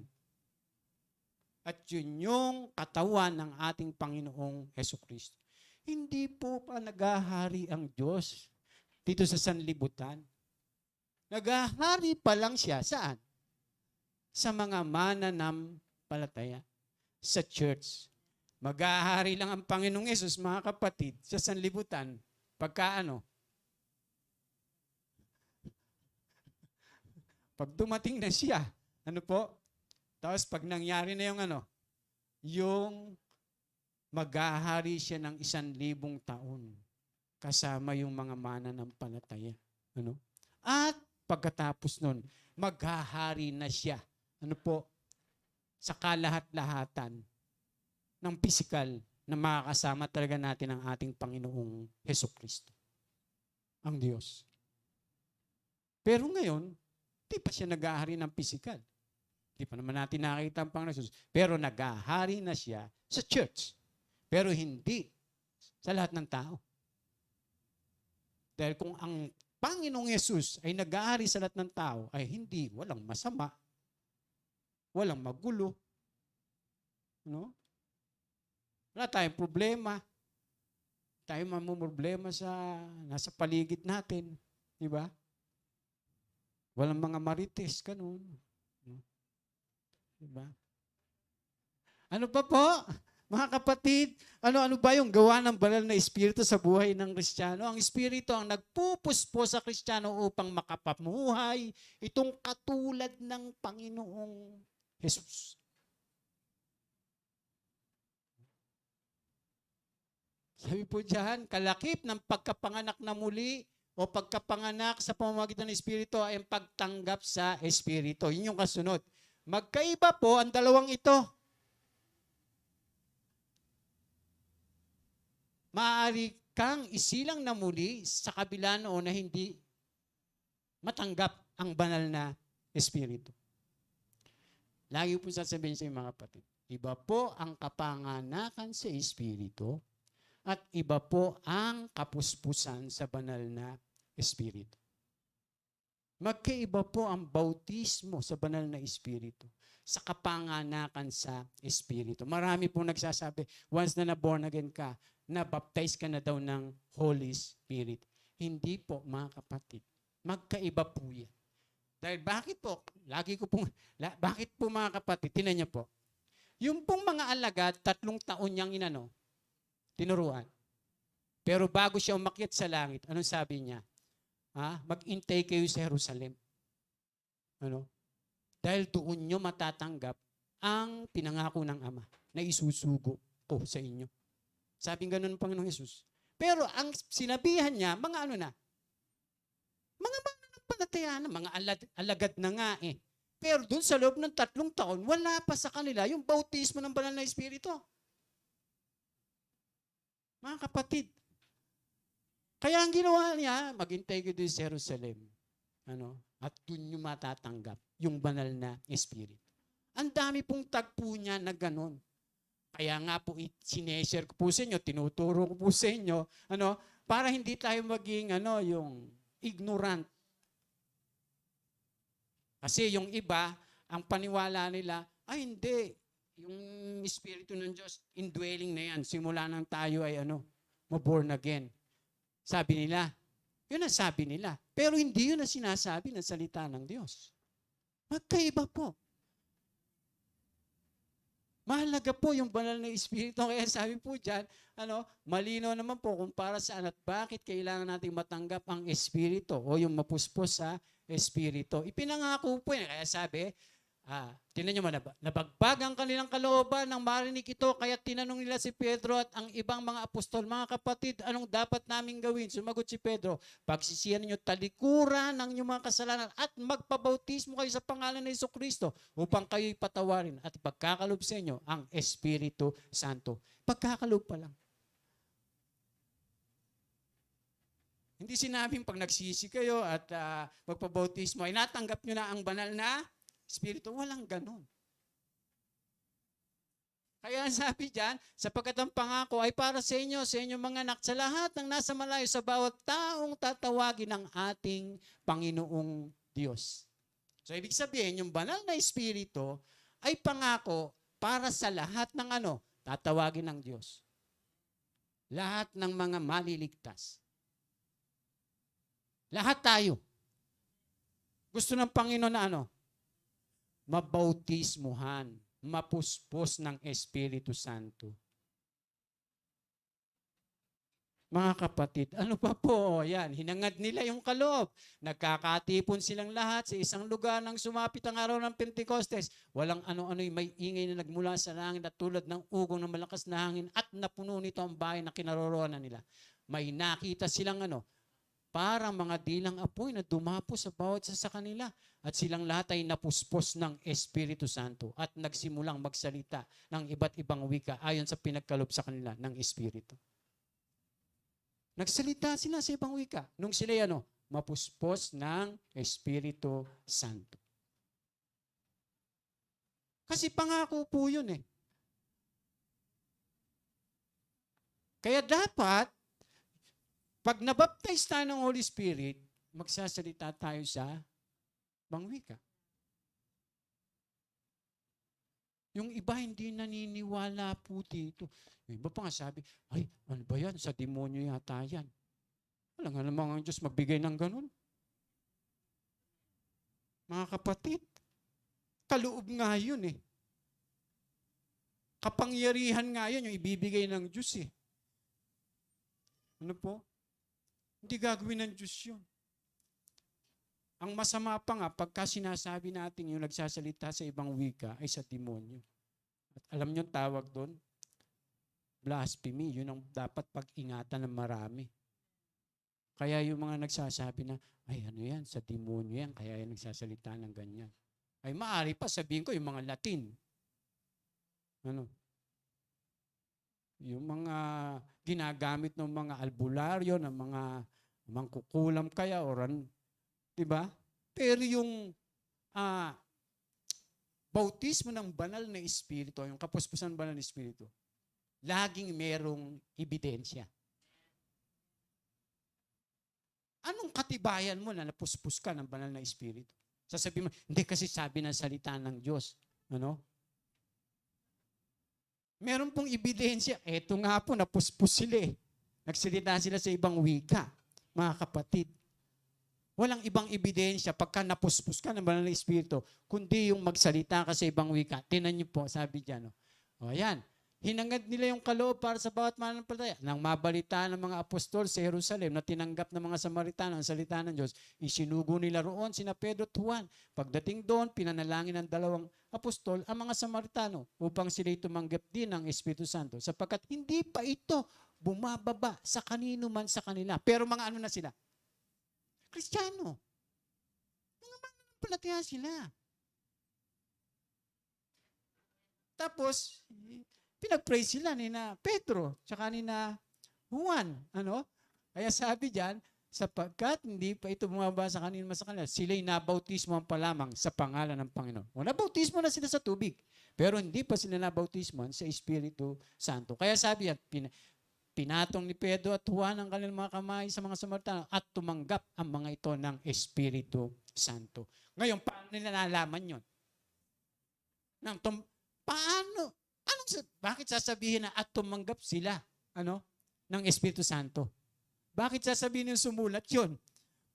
At yun yung katawan ng ating Panginoong Jesucristo. Hindi po pa naghahari ang Diyos dito sa sanlibutan. Naghahari pa lang siya saan? Sa mga mananampalataya. Sa church. Maghahari lang ang Panginoong Yesus, mga kapatid, sa sanlibutan. Pagka pag dumating na siya, tapos pag nangyari na yung maghahari siya ng 1,000 taon kasama yung mga mananampalataya. At pagkatapos nun, maghahari na siya. Sa kalahat-lahatan ng pisikal na makakasama talaga natin ang ating Panginoong Jesucristo. Ang Diyos. Pero ngayon, di pa siya naghahari ng pisikal. Di pa naman natin nakita ang Panginoon Jesus. Pero naghahari na siya sa church. Pero hindi sa lahat ng tao. Dahil kung ang Panginoong Yesus ay nag-aari sa lahat ng tao, ay hindi, walang masama, walang magulo. No? Wala tayong problema. Tayo mamumroblema sa nasa paligid natin. Di ba? Walang mga marites, ganun. Di ba? Ano pa po? Mga kapatid, ano ba yung gawa ng banal na Espiritu sa buhay ng Kristiyano? Ang Espiritu ang nagpupuspo sa Kristiyano upang makapamuhay itong katulad ng Panginoong Jesus. Sabi po dyan, kalakip ng pagkapanganak na muli o pagkapanganak sa pamamagitan ng Espiritu ay ang pagtanggap sa Espiritu. Yun yung kasunod. Magkaiba po ang dalawang ito. Maaari kang isilang na muli sa kabila noon na hindi matanggap ang banal na Espiritu. Lagi po sasabihin sa mga kapatid, iba po ang kapanganakan sa Espiritu at iba po ang kapuspusan sa banal na Espiritu. Magkaiba po ang bautismo sa banal na Espiritu sa kapanganakan sa Espiritu. Marami pong nagsasabi, once na na-born again ka, na-baptize ka na daw ng Holy Spirit. Hindi po, mga kapatid. Magkaiba po yan. Dahil bakit po? Bakit po mga kapatid? Tinan niyo po. Yung pong mga alagad, 3 taon niyang tinuruan. Pero bago siya umakyat sa langit, anong sabi niya? Mag-intay kayo sa Jerusalem. Dahil doon niyo matatanggap ang pinangako ng Ama na isusugo ko sa inyo. Sabing ganun ng Panginoong Yesus. Pero ang sinabihan niya, mga mga mananampalataya na, mga alagad na nga eh. Pero doon sa loob ng 3 taon, wala pa sa kanila yung bautismo ng banal na Espiritu. Mga kapatid, kaya ang ginawa niya, maghintay kayo doon sa Jerusalem. At doon nyo matatanggap yung banal na Espiritu. Ang dami pong tagpo niya na ganon. Kaya nga po, sineshare ko po sa inyo, tinuturo ko po sa inyo, para hindi tayo maging, yung ignorant. Kasi yung iba, ang paniwala nila, ay hindi, yung Espiritu ng Diyos, indwelling na yan. Simula nang tayo ay, born again. Sabi nila, yun ang sabi nila. Pero hindi yun ang sinasabi ng salita ng Diyos. Magkaiba po. Mahalaga po yung banal na Espiritu. Kaya sabi po dyan, malinaw naman po kung para saan at bakit kailangan natin matanggap ang Espiritu o yung mapuspos sa Espiritu. Ipinangako po yan. Kaya sabi, tinan nyo nabagbag ang kanilang kalooban nang marinig ito, kaya tinanong nila si Pedro at ang ibang mga apostol, mga kapatid, anong dapat namin gawin? Sumagot si Pedro, pagsisihan ninyo talikuran ng inyong mga kasalanan at magpabautismo kayo sa pangalan ng Jesucristo upang kayo'y patawarin at pagkakalob sa inyo ang Espiritu Santo. Pagkakalob pa lang. Hindi sinabing pag nagsisi kayo at magpabautismo ay natanggap nyo na ang banal na Espiritu. Walang ganon. Kaya sabi dyan, sapagkat ang pangako ay para sa inyong mga anak, sa lahat ng nasa malayo, sa bawat taong tatawagin ng ating Panginoong Diyos. So, ibig sabihin, yung banal na Espiritu ay pangako para sa lahat ng tatawagin ng Diyos. Lahat ng mga maliligtas. Lahat tayo. Gusto ng Panginoon na mabautismuhan, mapuspos ng Espiritu Santo. Mga kapatid, ano pa po? Yan, hinangad nila yung kaloob. Nagkakatipon silang lahat sa isang lugar nang sumapit ang araw ng Pentecostes. Walang ano-ano'y may ingay na nagmula sa langit at tulad ng ugong ng malakas na hangin at napuno nito ang bahay na kinaroroonan nila. May nakita silang parang mga dilang apoy na dumapo sa bawat isa sa kanila. At silang lahat ay napuspos ng Espiritu Santo at nagsimulang magsalita ng iba't ibang wika ayon sa pinagkalob sa kanila ng Espiritu. Nagsalita sila sa ibang wika nung sila mapuspos ng Espiritu Santo. Kasi pangako po yun eh. Kaya dapat, pag nabaptize tayo ng Holy Spirit, magsasalita tayo sa ibang wika. Yung iba hindi naniniwala po dito. Yung iba pa nga sabi, ay, ano ba yan? Sa demonyo yata yan. Wala nga namang ang Diyos magbigay ng ganun. Mga kapatid, kaloob nga yun eh. Kapangyarihan nga yun yung ibibigay ng Diyos eh. Ano po? Hindi gagawin ng Diyos yun. Ang masama pa nga, pagka sinasabi natin yung nagsasalita sa ibang wika ay sa demonyo. At alam niyo tawag doon? Blasphemy. Yun ang dapat pag-ingatan ng marami. Kaya yung mga nagsasabi na, ay ano yan, sa demonyo yan, kaya yan nagsasalita ng ganyan. Ay maaari pa sabihin ko yung mga Latin. Ano? Yung mga ginagamit ng mga albularyo, ng mga mangkukulam kaya, or diba? Pero yung bautismo ng banal na espiritu, yung kapuspusan ng banal na espiritu, laging merong ebidensya. Anong katibayan mo na napuspos ka ng banal na espiritu? Sasabihin mo, hindi kasi sabi ng salita ng Diyos. Ano? Meron pong ebidensya. Eto nga po, napuspos sila eh. Nagsalita sila sa ibang wika, mga kapatid. Walang ibang ebidensya pagka napuspos ka ng banal na espiritu, kundi yung magsalita ka sa ibang wika. Tinan niyo po, sabi dyan. O ayan, hinangad nila yung kaloob para sa bawat mananampalataya. Nang mabalita ng mga apostol sa Jerusalem na tinanggap ng mga Samaritano ang salita ng Diyos, isinugo nila roon sina Pedro at Juan. Pagdating doon, pinanalangin ng dalawang apostol ang mga Samaritano upang sila'y tumanggap din ng Espiritu Santo sapagkat hindi pa ito bumababa sa kanino man sa kanila. Pero mga ano na sila? Kristiyano. Mga mananampalataya sila. Tapos, pinag-pray sila ni na Pedro, tsaka ni na Juan. Ano? Kaya sabi diyan, sapagkat hindi pa ito bumaba sa kanino man sa kanila, sila'y nabautismohan pa lamang sa pangalan ng Panginoon. O nabautismo na sila sa tubig, pero hindi pa sila nabautismohan sa Espiritu Santo. Kaya sabi yan, pinatong ni Pedro at Juan ang kanilang mga kamay sa mga Samaritano at tumanggap ang mga ito ng Espiritu Santo. Ngayon, paano nila nalaman yun? Paano? Bakit sasabihin na at tumanggap sila ng Espiritu Santo? Bakit sasabihin yung sumulat yun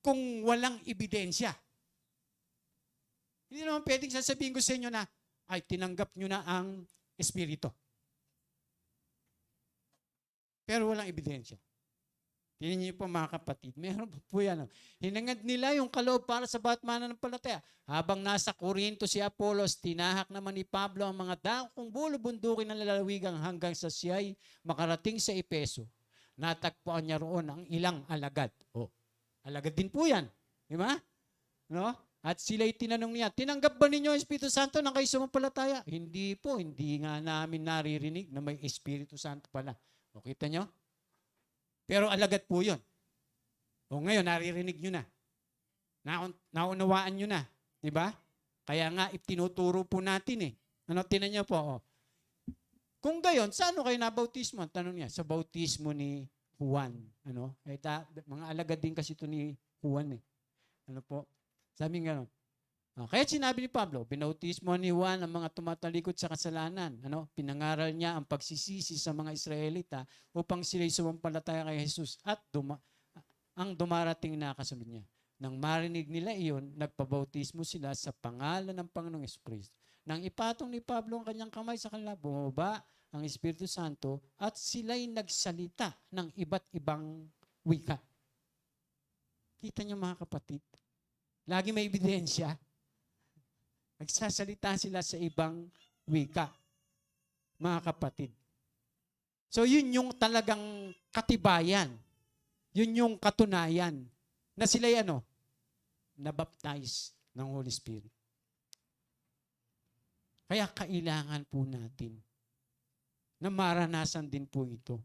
kung walang ebidensya? Hindi naman pwedeng sasabihin ko sa inyo na ay tinanggap nyo na ang Espiritu. Pero walang ebidensya. Tingnan niyo po mga kapatid, meron po yan. Hinangad nila yung kaloob para sa bawat mananampalataya. Habang nasa Corinto si Apolos, tinahak naman ni Pablo ang mga dakong bulubundukin ng lalawigan hanggang sa siya'y makarating sa Epeso. Natagpuan niya roon ang ilang alagad. Alagad din po yan. Di ba? No? At sila'y tinanong niya, tinanggap ba ninyo ang Espiritu Santo nang kayo sumampalataya? Hindi po, hindi nga namin naririnig na may Espiritu Santo pala. O, kita nyo? Pero alagad po yun. O ngayon, naririnig nyo na. Naunawaan nyo na. Diba? Kaya nga, tinuturo po natin eh. Tinan nyo po. Kung gayon, saan kayo nabautismo? Tanong niya, sa bautismo ni Juan. Mga alagad din kasi ito ni Juan eh. Sabi nga kaya sinabi ni Pablo, binautismo ni Juan ang mga tumatalikod sa kasalanan. Pinangaral niya ang pagsisisi sa mga Israelita upang sila'y sumampalataya kay Jesus at ang dumarating na kasunod niya. Nang marinig nila iyon, nagpabautismo sila sa pangalan ng Panginoong Jesucristo. Nang ipatong ni Pablo ang kanyang kamay sa kanila, bumaba ang Espiritu Santo at sila'y nagsalita ng iba't ibang wika. Kita niyo mga kapatid, lagi may ebidensya. Nagsasalita sila sa ibang wika, mga kapatid. So yun yung talagang katibayan. Yun yung katunayan na sila'y nabaptize ng Holy Spirit. Kaya kailangan po natin na maranasan din po ito.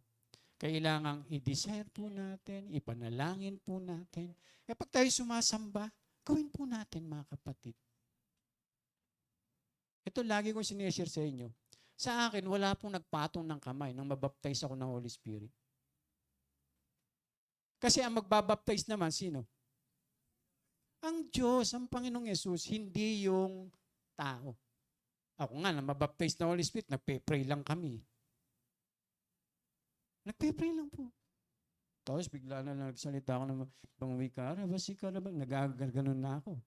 Kailangang i-desire po natin, ipanalangin po natin. Kapag tayo sumasamba, gawin po natin mga kapatid. Ito lagi kong sinishare sa inyo. Sa akin, wala pong nagpatong ng kamay nang mabaptize ako ng Holy Spirit. Kasi ang magbabaptize naman, sino? Ang Diyos, ang Panginoong Yesus, hindi yung tao. Ako nga, na mabaptize na Holy Spirit, nagpe-pray lang kami. Nagpe-pray lang po. Tapos bigla na lang nagsalita ako ng ibang wika, nagagano'n na ako.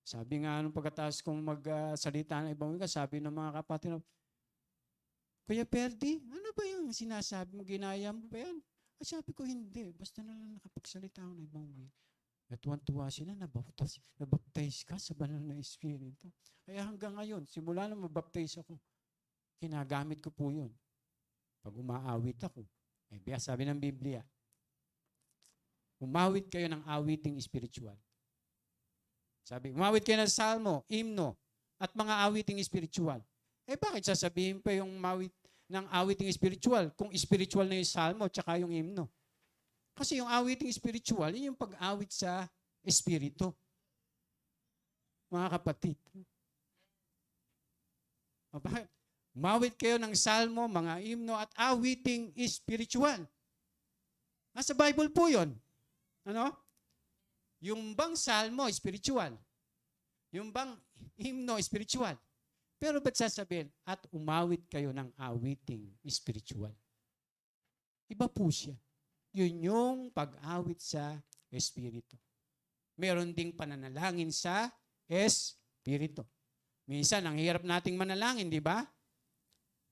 Sabi nga nung pagkatapos kong magsalita ng ibang wika, sabi ng mga kapatid, Kuya Perdi, ano ba yung sinasabi mo, ginaya mo ba yan? At sabi ko, hindi. Basta na lang nakapagsalita ako ng ibang wika. At tuwan-tuwa sila, nabaptize ka sa banal na Espiritu. Kaya hanggang ngayon, simula na mabaptize ako, kinagamit ko po yun. Pag umaawit ako, sabi ng Biblia, umawit kayo ng awiting spiritual. Sabi, umawit kayo ng salmo, himno, at mga awiting spiritual. Bakit sasabihin pa yung umawit ng awiting spiritual kung spiritual na yung salmo tsaka yung himno? Kasi yung awiting spiritual, yun yung pag-awit sa espiritu. Mga kapatid. Bakit? Umawit kayo ng salmo, mga himno, at awiting spiritual. Nasa Bible po yun. Ano? Yung bang salmo, spiritual. Yung bang himno, spiritual. Pero ba't sasabihin, at umawit kayo ng awiting spiritual? Iba po siya. Yun yung pag-awit sa Espiritu. Meron ding pananalangin sa Espiritu. Minsan, ang hirap nating manalangin, di ba?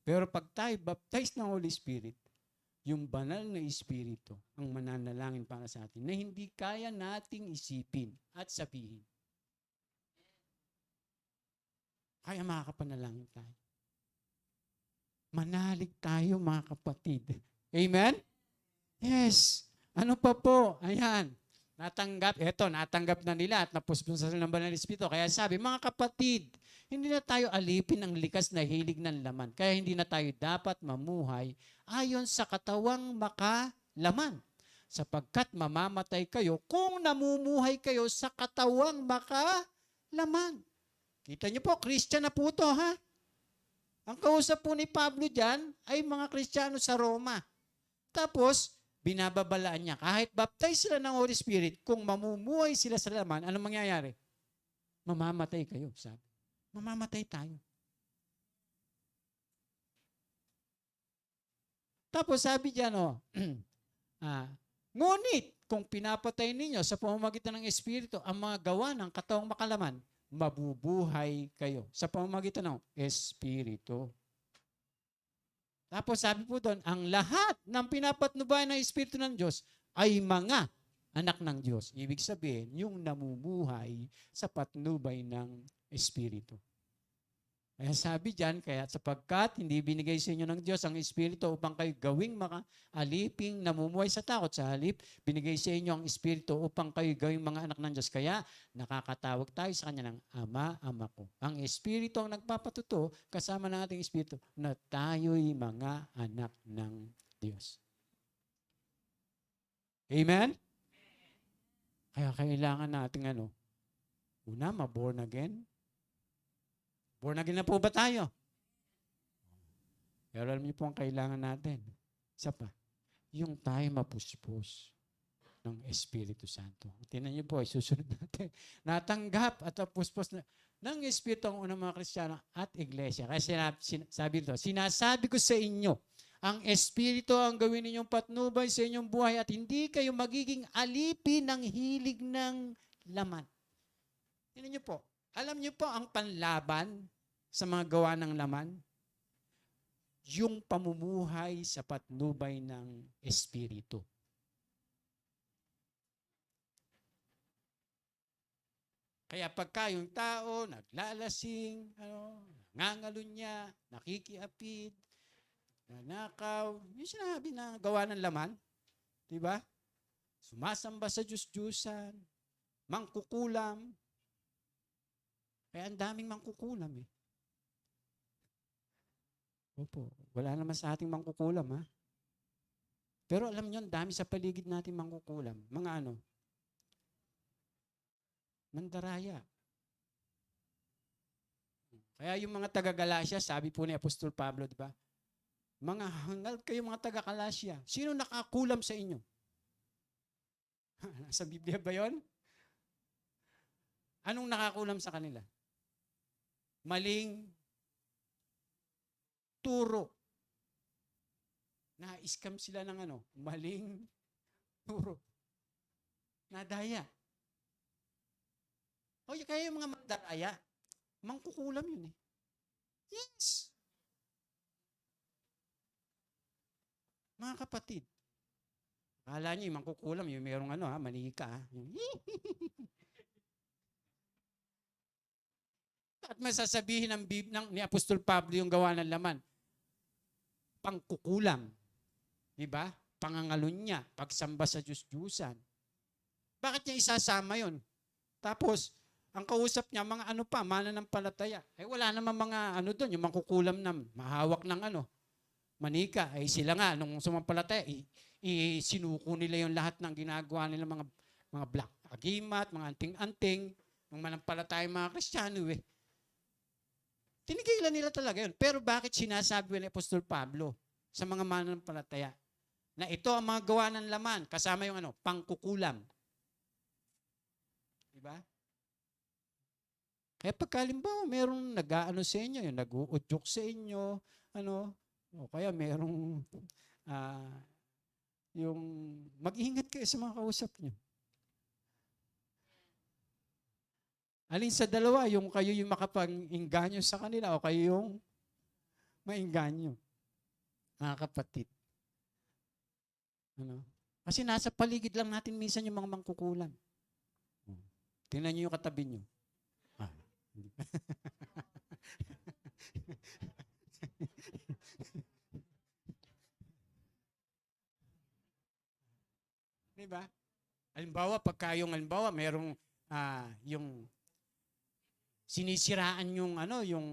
Pero pag tayo baptized ng Holy Spirit, yung banal na Espiritu ang mananalangin para sa atin na hindi kaya nating isipin at sabihin. Kaya makakapanalangin tayo. Manalig tayo, mga kapatid. Amen? Yes. Ano pa po? Ayan. Natanggap na nila at napuspunsa sila ng banal na Espiritu. Kaya sabi, mga kapatid, hindi na tayo alipin ng likas na hilig ng laman. Kaya hindi na tayo dapat mamuhay ayon sa katawang makalaman. Sapagkat mamamatay kayo kung namumuhay kayo sa katawang makalaman. Kita niyo po, Christian na po ito, ha? Ang kausap po ni Pablo dyan ay mga Kristiyano sa Roma. Tapos, binababalaan niya, kahit baptize sila ng Holy Spirit, kung mamumuhay sila sa laman, anong mangyayari? Mamamatay kayo, sabi. Mamamatay tayo. Tapos sabi diyan, ngunit kung pinapatay ninyo sa pamamagitan ng Espiritu ang mga gawa ng katawang makalaman, mabubuhay kayo sa pamamagitan ng Espiritu. Tapos sabi po doon, ang lahat ng pinapatnubayan ng Espiritu ng Diyos ay mga anak ng Diyos. Ibig sabihin, yung namumuhay sa patnubay ng Espiritu. Kaya sabi diyan, kaya sapagkat hindi binigay sa inyo ng Diyos ang Espiritu upang kayo gawing aliping namumuhay sa takot. Sa halip, binigay sa inyo ang Espiritu upang kayo gawing mga anak ng Diyos. Kaya nakakatawag tayo sa Kanya ng Ama, Ama ko. Ang Espiritu ang nagpapatuto kasama ng ating Espiritu na tayo'y mga anak ng Diyos. Amen? Kaya kailangan natin una, ma-born again. Born again na po ba tayo? Pero alam niyo po ang kailangan natin. Isa pa, yung tayo mapuspos ng Espiritu Santo. Tingnan niyo po, susunod natin. Natanggap at napuspos ng Espiritu ang unang mga Kristiyano at Iglesia. Kaya sabi dito, sinasabi ko sa inyo, ang Espiritu ang gawin ninyong patnubay sa inyong buhay at hindi kayo magiging alipin ng hilig ng laman. Tingnan niyo po, alam niyo po ang panlaban sa mga gawa ng laman? Yung pamumuhay sa patnubay ng Espiritu. Kaya pagka yung tao naglalasing, nangangalunya, nakikiapid, nanakaw, yung sinabi na gawa ng laman, di ba? Sumasamba sa Diyos-Diyusan, mangkukulam. Kaya ang daming mangkukulam eh. Opo, wala naman sa ating mangkukulam ha. Pero alam nyo, dami sa paligid natin mangkukulam. Mga mandaraya. Kaya yung mga taga-Galacia, sabi po ni Apostol Pablo, di ba? Mga hangal kayo mga taga-Galacia. Sino nakakulam sa inyo? Sa Biblia ba yun? Anong nakakulam sa kanila? Maling turo. Na-scam sila ng maling turo. Nadaya. O kaya yung mga mandadaya, mangkukulam yun eh. Yes. Mga kapatid, akala nyo yung mangkukulam, yung merong manika. At masasabihin ni Apostol Pablo yung gawa ng laman? Pangkukulam. Diba? Pangangalon niya, pagsamba sa Diyos-Diyusan. Bakit niya isasama yon? Tapos, ang kausap niya, mga mananampalataya. Wala naman mga doon, yung mangkukulam na mahawak ng manika. Sila nga, nung sumampalataya, sinuko nila yung lahat ng ginagawa nila, mga black agimat, mga anting-anting, ng manampalataya mga Kristiyano Tinigilan nila talaga yun. Pero bakit sinasabi ni Apostol Pablo sa mga mananampalataya na ito ang mga gawa ng laman kasama yung pangkukulam? Diba? Kaya pagkalimbawa, merong sa inyo, yung nag-uudyok sa inyo, o kaya merong yung mag-ingat kayo sa mga kausap nyo. Alin sa dalawa, yung kayo yung makapag-inganyo sa kanila o kayo yung mainganyo? Mga kapatid. Kasi nasa paligid lang natin minsan yung mga mangkukulam. Tingnan nyo yung katabi nyo. Diba? Halimbawa, merong yung sinisiraan yung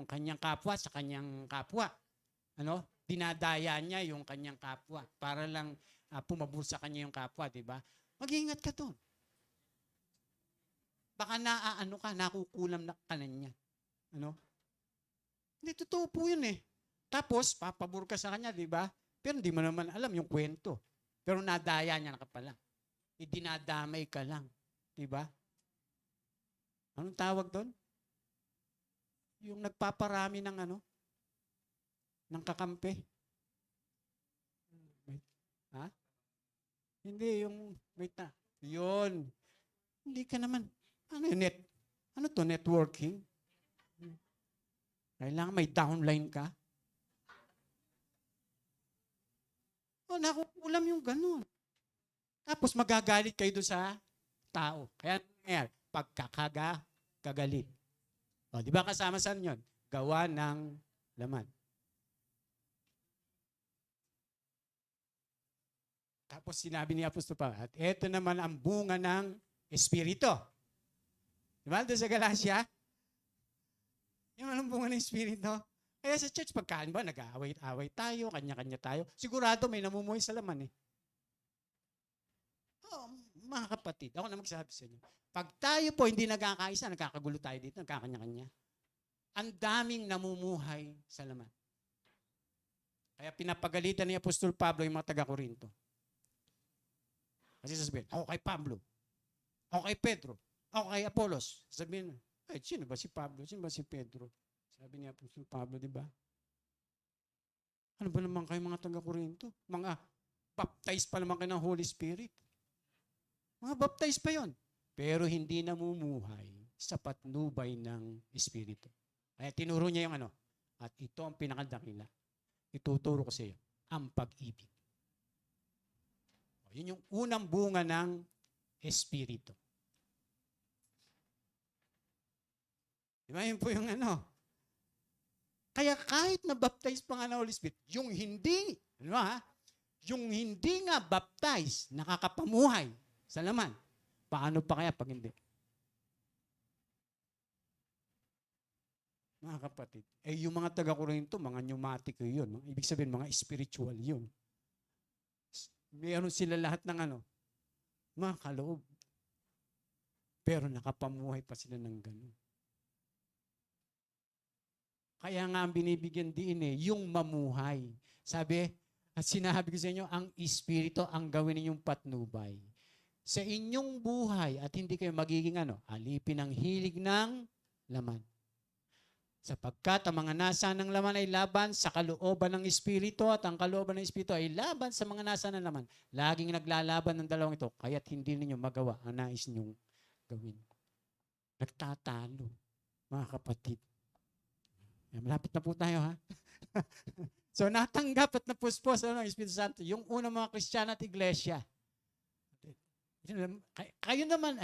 kanyang kapwa sa kanyang kapwa. Dinadaya niya yung kanyang kapwa para lang pumabor sa kanya yung kapwa, di ba? Mag-iingat ka doon. Baka nakukulam na ka na niya. Hindi, totoo po yun eh. Tapos, papabor ka sa kanya, di ba? Pero hindi mo naman alam yung kwento. Pero nadaya niya na ka pala. Dinadamay ka lang. Di ba? Anong tawag doon? Yung nagpaparami ng ng kakampi. Ha? Hindi, yung, yun. Hindi ka naman. Ano to, networking? Kailangan may downline ka? Nakukulam yung ganun. Tapos magagalit kayo doon sa tao. Kaya pagkakagalit. Di ba kasama saan yun? Gawa ng laman. Tapos sinabi ni Apostol Pablo, at ito naman ang bunga ng Espiritu. Di ba? Doon sa Galacia? Yung anong bunga ng Espiritu? Kaya sa church, pagkaan ba, nag-aaway-away tayo, kanya-kanya tayo. Sigurado may namumuhay sa laman eh. Mga kapatid, ako na magsasabi sa inyo. Pag tayo po hindi nagkakaisa, nagkakagulo tayo dito, nagkakanya-kanya. Ang daming namumuhay sa laman. Kaya pinapagalitan ni Apostol Pablo yung mga taga-Korinto. Kasi sasabihin, ako kay Pablo, ako kay Pedro, ako kay Apolos. Sabihin, sino ba si Pablo? Sino ba si Pedro? Sabi ni Apostol Pablo, di ba? Ano ba naman kayo mga taga-Korinto? Mga baptized pa naman kayo ng Holy Spirit. Mga baptized pa yon, pero hindi namumuhay sa patnubay ng Espiritu. Kaya tinuro niya yung at ito ang pinakadakila. Ituturo ko sa iyo, ang pag-ibig. Yun yung unang bunga ng Espiritu. Di ba? Yun po yung Kaya kahit na-baptize pa nga ng Holy Spirit, yung hindi nga baptize, nakakapamuhay sa laman. Paano pa kaya pag hindi? Mga kapatid, yung mga taga-Korinto, mga pneumatic yun. Ibig sabihin, mga spiritual yun. Meron sila lahat ng mga kaloob. Pero nakapamuhay pa sila ng gano'n. Kaya nga ang binibigyan din yung mamuhay. Sabi, at sinabi ko sa inyo, ang Espiritu ang gawin ninyong patnubay. sa inyong buhay at hindi kayo magiging alipin ng hilig ng laman. Sapagkat ang mga nasa ng laman ay laban sa kalooban ng Espiritu at ang kalooban ng Espiritu ay laban sa mga nasa ng laman. Laging naglalaban ng dalawang ito, kaya't hindi ninyo magawa ang nais ninyong gawin. Nagtatalo, mga kapatid. Malapit na po tayo, ha? So, natanggap at napuspos ng Espiritu Santo yung unang mga Kristiyano at Iglesia. Kayo naman,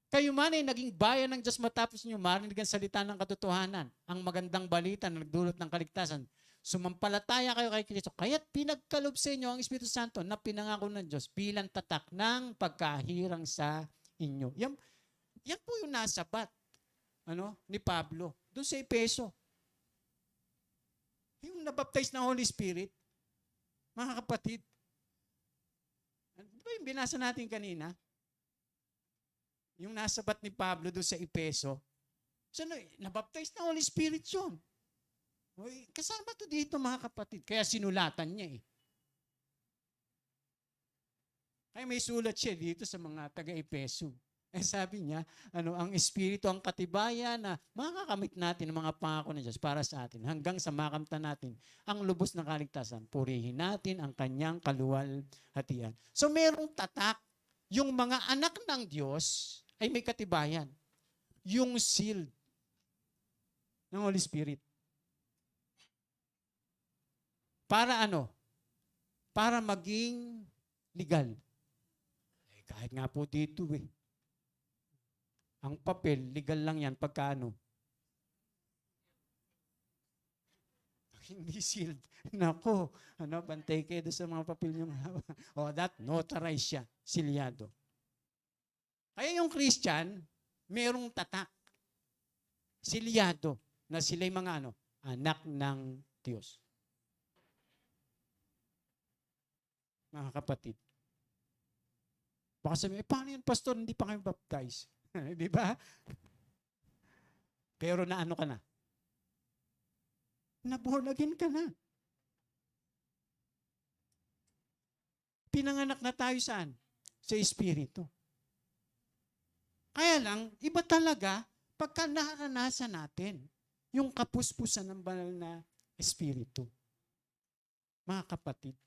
kayo man ay naging bayan ng Diyos matapos niyo marinig ang salita ng katotohanan, ang magandang balita na nagdulot ng kaligtasan. Sumampalataya kayo kay Kristo. Kaya't pinagkalob sa inyo ang Espiritu Santo na pinangako ng Diyos bilang tatak ng pagkahirang sa inyo. Yan po yung nasabat ni Pablo doon sa Efeso. Yung nabaptize ng Holy Spirit, mga kapatid. Ano ba yung binasa natin kanina? Yung nasabat ni Pablo doon sa Efeso. So, nabaptize ng Holy Spirit yun. Kasama to dito, mga kapatid. Kaya sinulatan niya eh. Kaya may sulat siya dito sa mga taga-Efeso. Sabi niya, ang Espiritu ang katibayan na makakamit natin ang mga pangako ng Diyos para sa atin hanggang sa makamtan natin ang lubos na kaligtasan. Purihin natin ang kanyang kaluwalhatian. So merong tatak. Yung mga anak ng Diyos ay may katibayan. Yung seal ng Holy Spirit. Para Para maging legal. Kahit nga po dito ang papel, legal lang yan pagka hindi sealed. Nako, bantay kayo doon sa mga papel yung that notarized siya, silyado. Kaya yung Christian, merong tatak. Silyado na sila'y mga anak ng Diyos. Mga kapatid. Baka sabihin, paano yun, pastor, hindi pa kayo baptize? Di ba? Pero ka na? Na-born again ka na. Pinanganak na tayo saan? Sa Espiritu. Kaya lang, iba talaga pagka naranasan natin yung kapuspusan ng banal na Espiritu. Mga kapatid.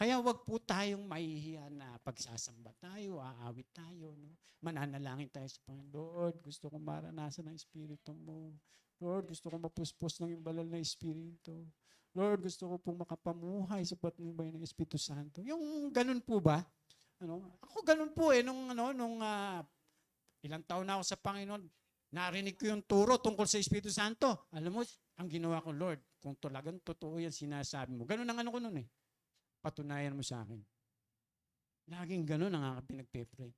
Kaya wag po tayong mahihiya na pagsasamba tayo, aawit tayo. Mananalangin tayo sa Panginoon. Lord, gusto kong maranasan ang Espiritu mo. Lord, gusto kong mapuspos ng yung banal na Espiritu. Lord, gusto ko pong makapamuhay sa patnubay ng Espiritu Santo. Yung ganun po ba? Ako ganun po nung ilang taon na ako sa Panginoon, narinig ko yung turo tungkol sa Espiritu Santo. Alam mo, ang ginawa ko, Lord, kung talagang totoo yan sinasabi mo. Ganun ang ko nun patunayan mo sa akin. Laging ganun ang aking pinagpe-pray.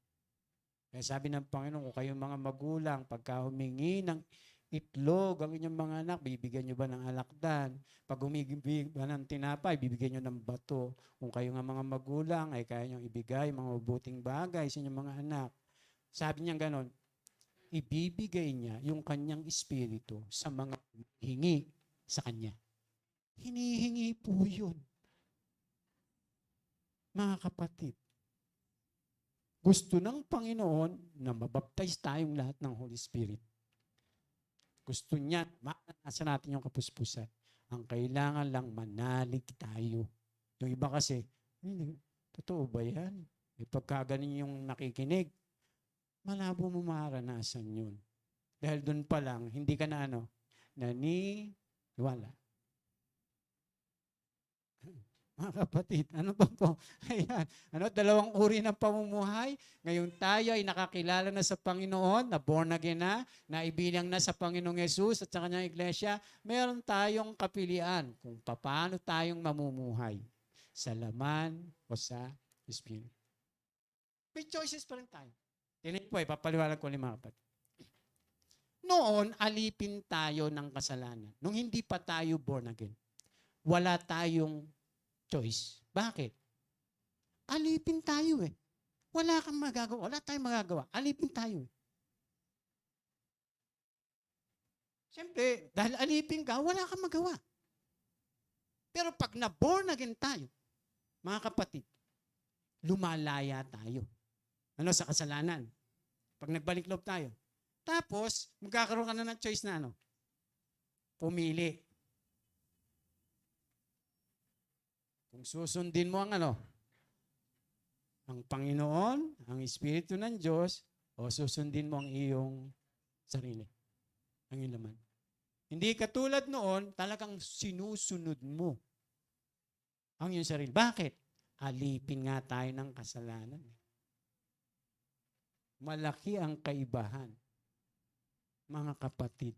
Kaya sabi ng Panginoon, kung kayong mga magulang, pagka humingi ng itlog ang inyong mga anak, bibigyan nyo ba ng alakdan? Pag humingi ba ng tinapay, bibigyan nyo ng bato. Kung kayo nga mga magulang, ay kaya nyo ibigay mga mabuting bagay sa inyong mga anak. Sabi niya ganon, ibibigay niya yung kanyang espiritu sa mga hingi sa kanya. Hinihingi po yun. Mga kapatid, gusto ng Panginoon na mabaptize tayong lahat ng Holy Spirit. Gusto niya, maranasan natin yung kapuspusan. Ang kailangan lang manalig tayo. Yung iba kasi, totoo ba yan? Pagka ganin yung nakikinig, malabo mo maranasan yun. Dahil doon pa lang, hindi ka na naniwala. Mga kapatid, ano ba po? Ayan. Dalawang uri ng pamumuhay. Ngayon tayo ay nakakilala na sa Panginoon, na born again na ibilang na sa Panginoong Yesus at sa kanyang iglesia. Meron tayong kapilian kung paano tayong mamumuhay. Sa laman o sa Espiritu. May choices pa rin tayo. Tinig po, papaliwalag ko mga kapatid. Noon, alipin tayo ng kasalanan. Nung hindi pa tayo born again. Wala tayong choice. Bakit? Alipin tayo Wala kang magagawa. Wala tayong magagawa. Alipin tayo Siyempre, dahil alipin ka, wala kang magawa. Pero pag na-born again tayo, mga kapatid, lumalaya tayo. Ano, sa kasalanan. Pag nagbalik loob tayo. Tapos, magkakaroon ka na ng choice na ano? Pumili. Kung susundin mo ang ano? Ang Panginoon, ang Espiritu ng Diyos, o susundin mo ang iyong sarili. Ang iyong laman. Hindi katulad noon, talagang sinusunod mo ang iyong sarili. Bakit? Alipin nga tayo ng kasalanan. Malaki ang kaibahan, mga kapatid.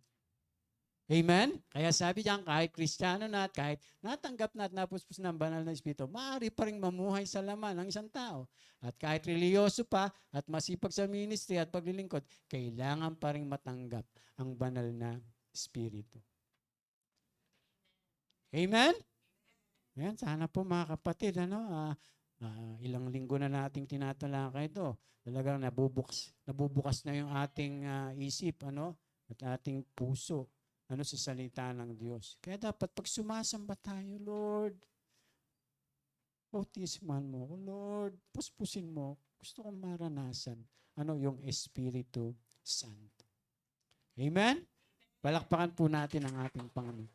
Amen? Kaya sabi diyan, kahit Kristiyano na at kahit natanggap na at napuspos ng banal na Espiritu, maaari pa rin mamuhay sa laman ng isang tao. At kahit religyoso pa at masipag sa ministry at paglilingkod, kailangan pa rin matanggap ang banal na Espiritu. Amen? Ayan, sana po mga kapatid, ilang linggo na nating tinatalakay ito. Talagang nabubukas na yung ating isip, at ating puso, sa salita ng Diyos. Kaya dapat pag sumasamba tayo, Lord, bautisman mo ko, Lord, puspusin mo. Gusto kong maranasan, yung Espiritu Santo. Amen? Palakpakan po natin ang ating Panginoon.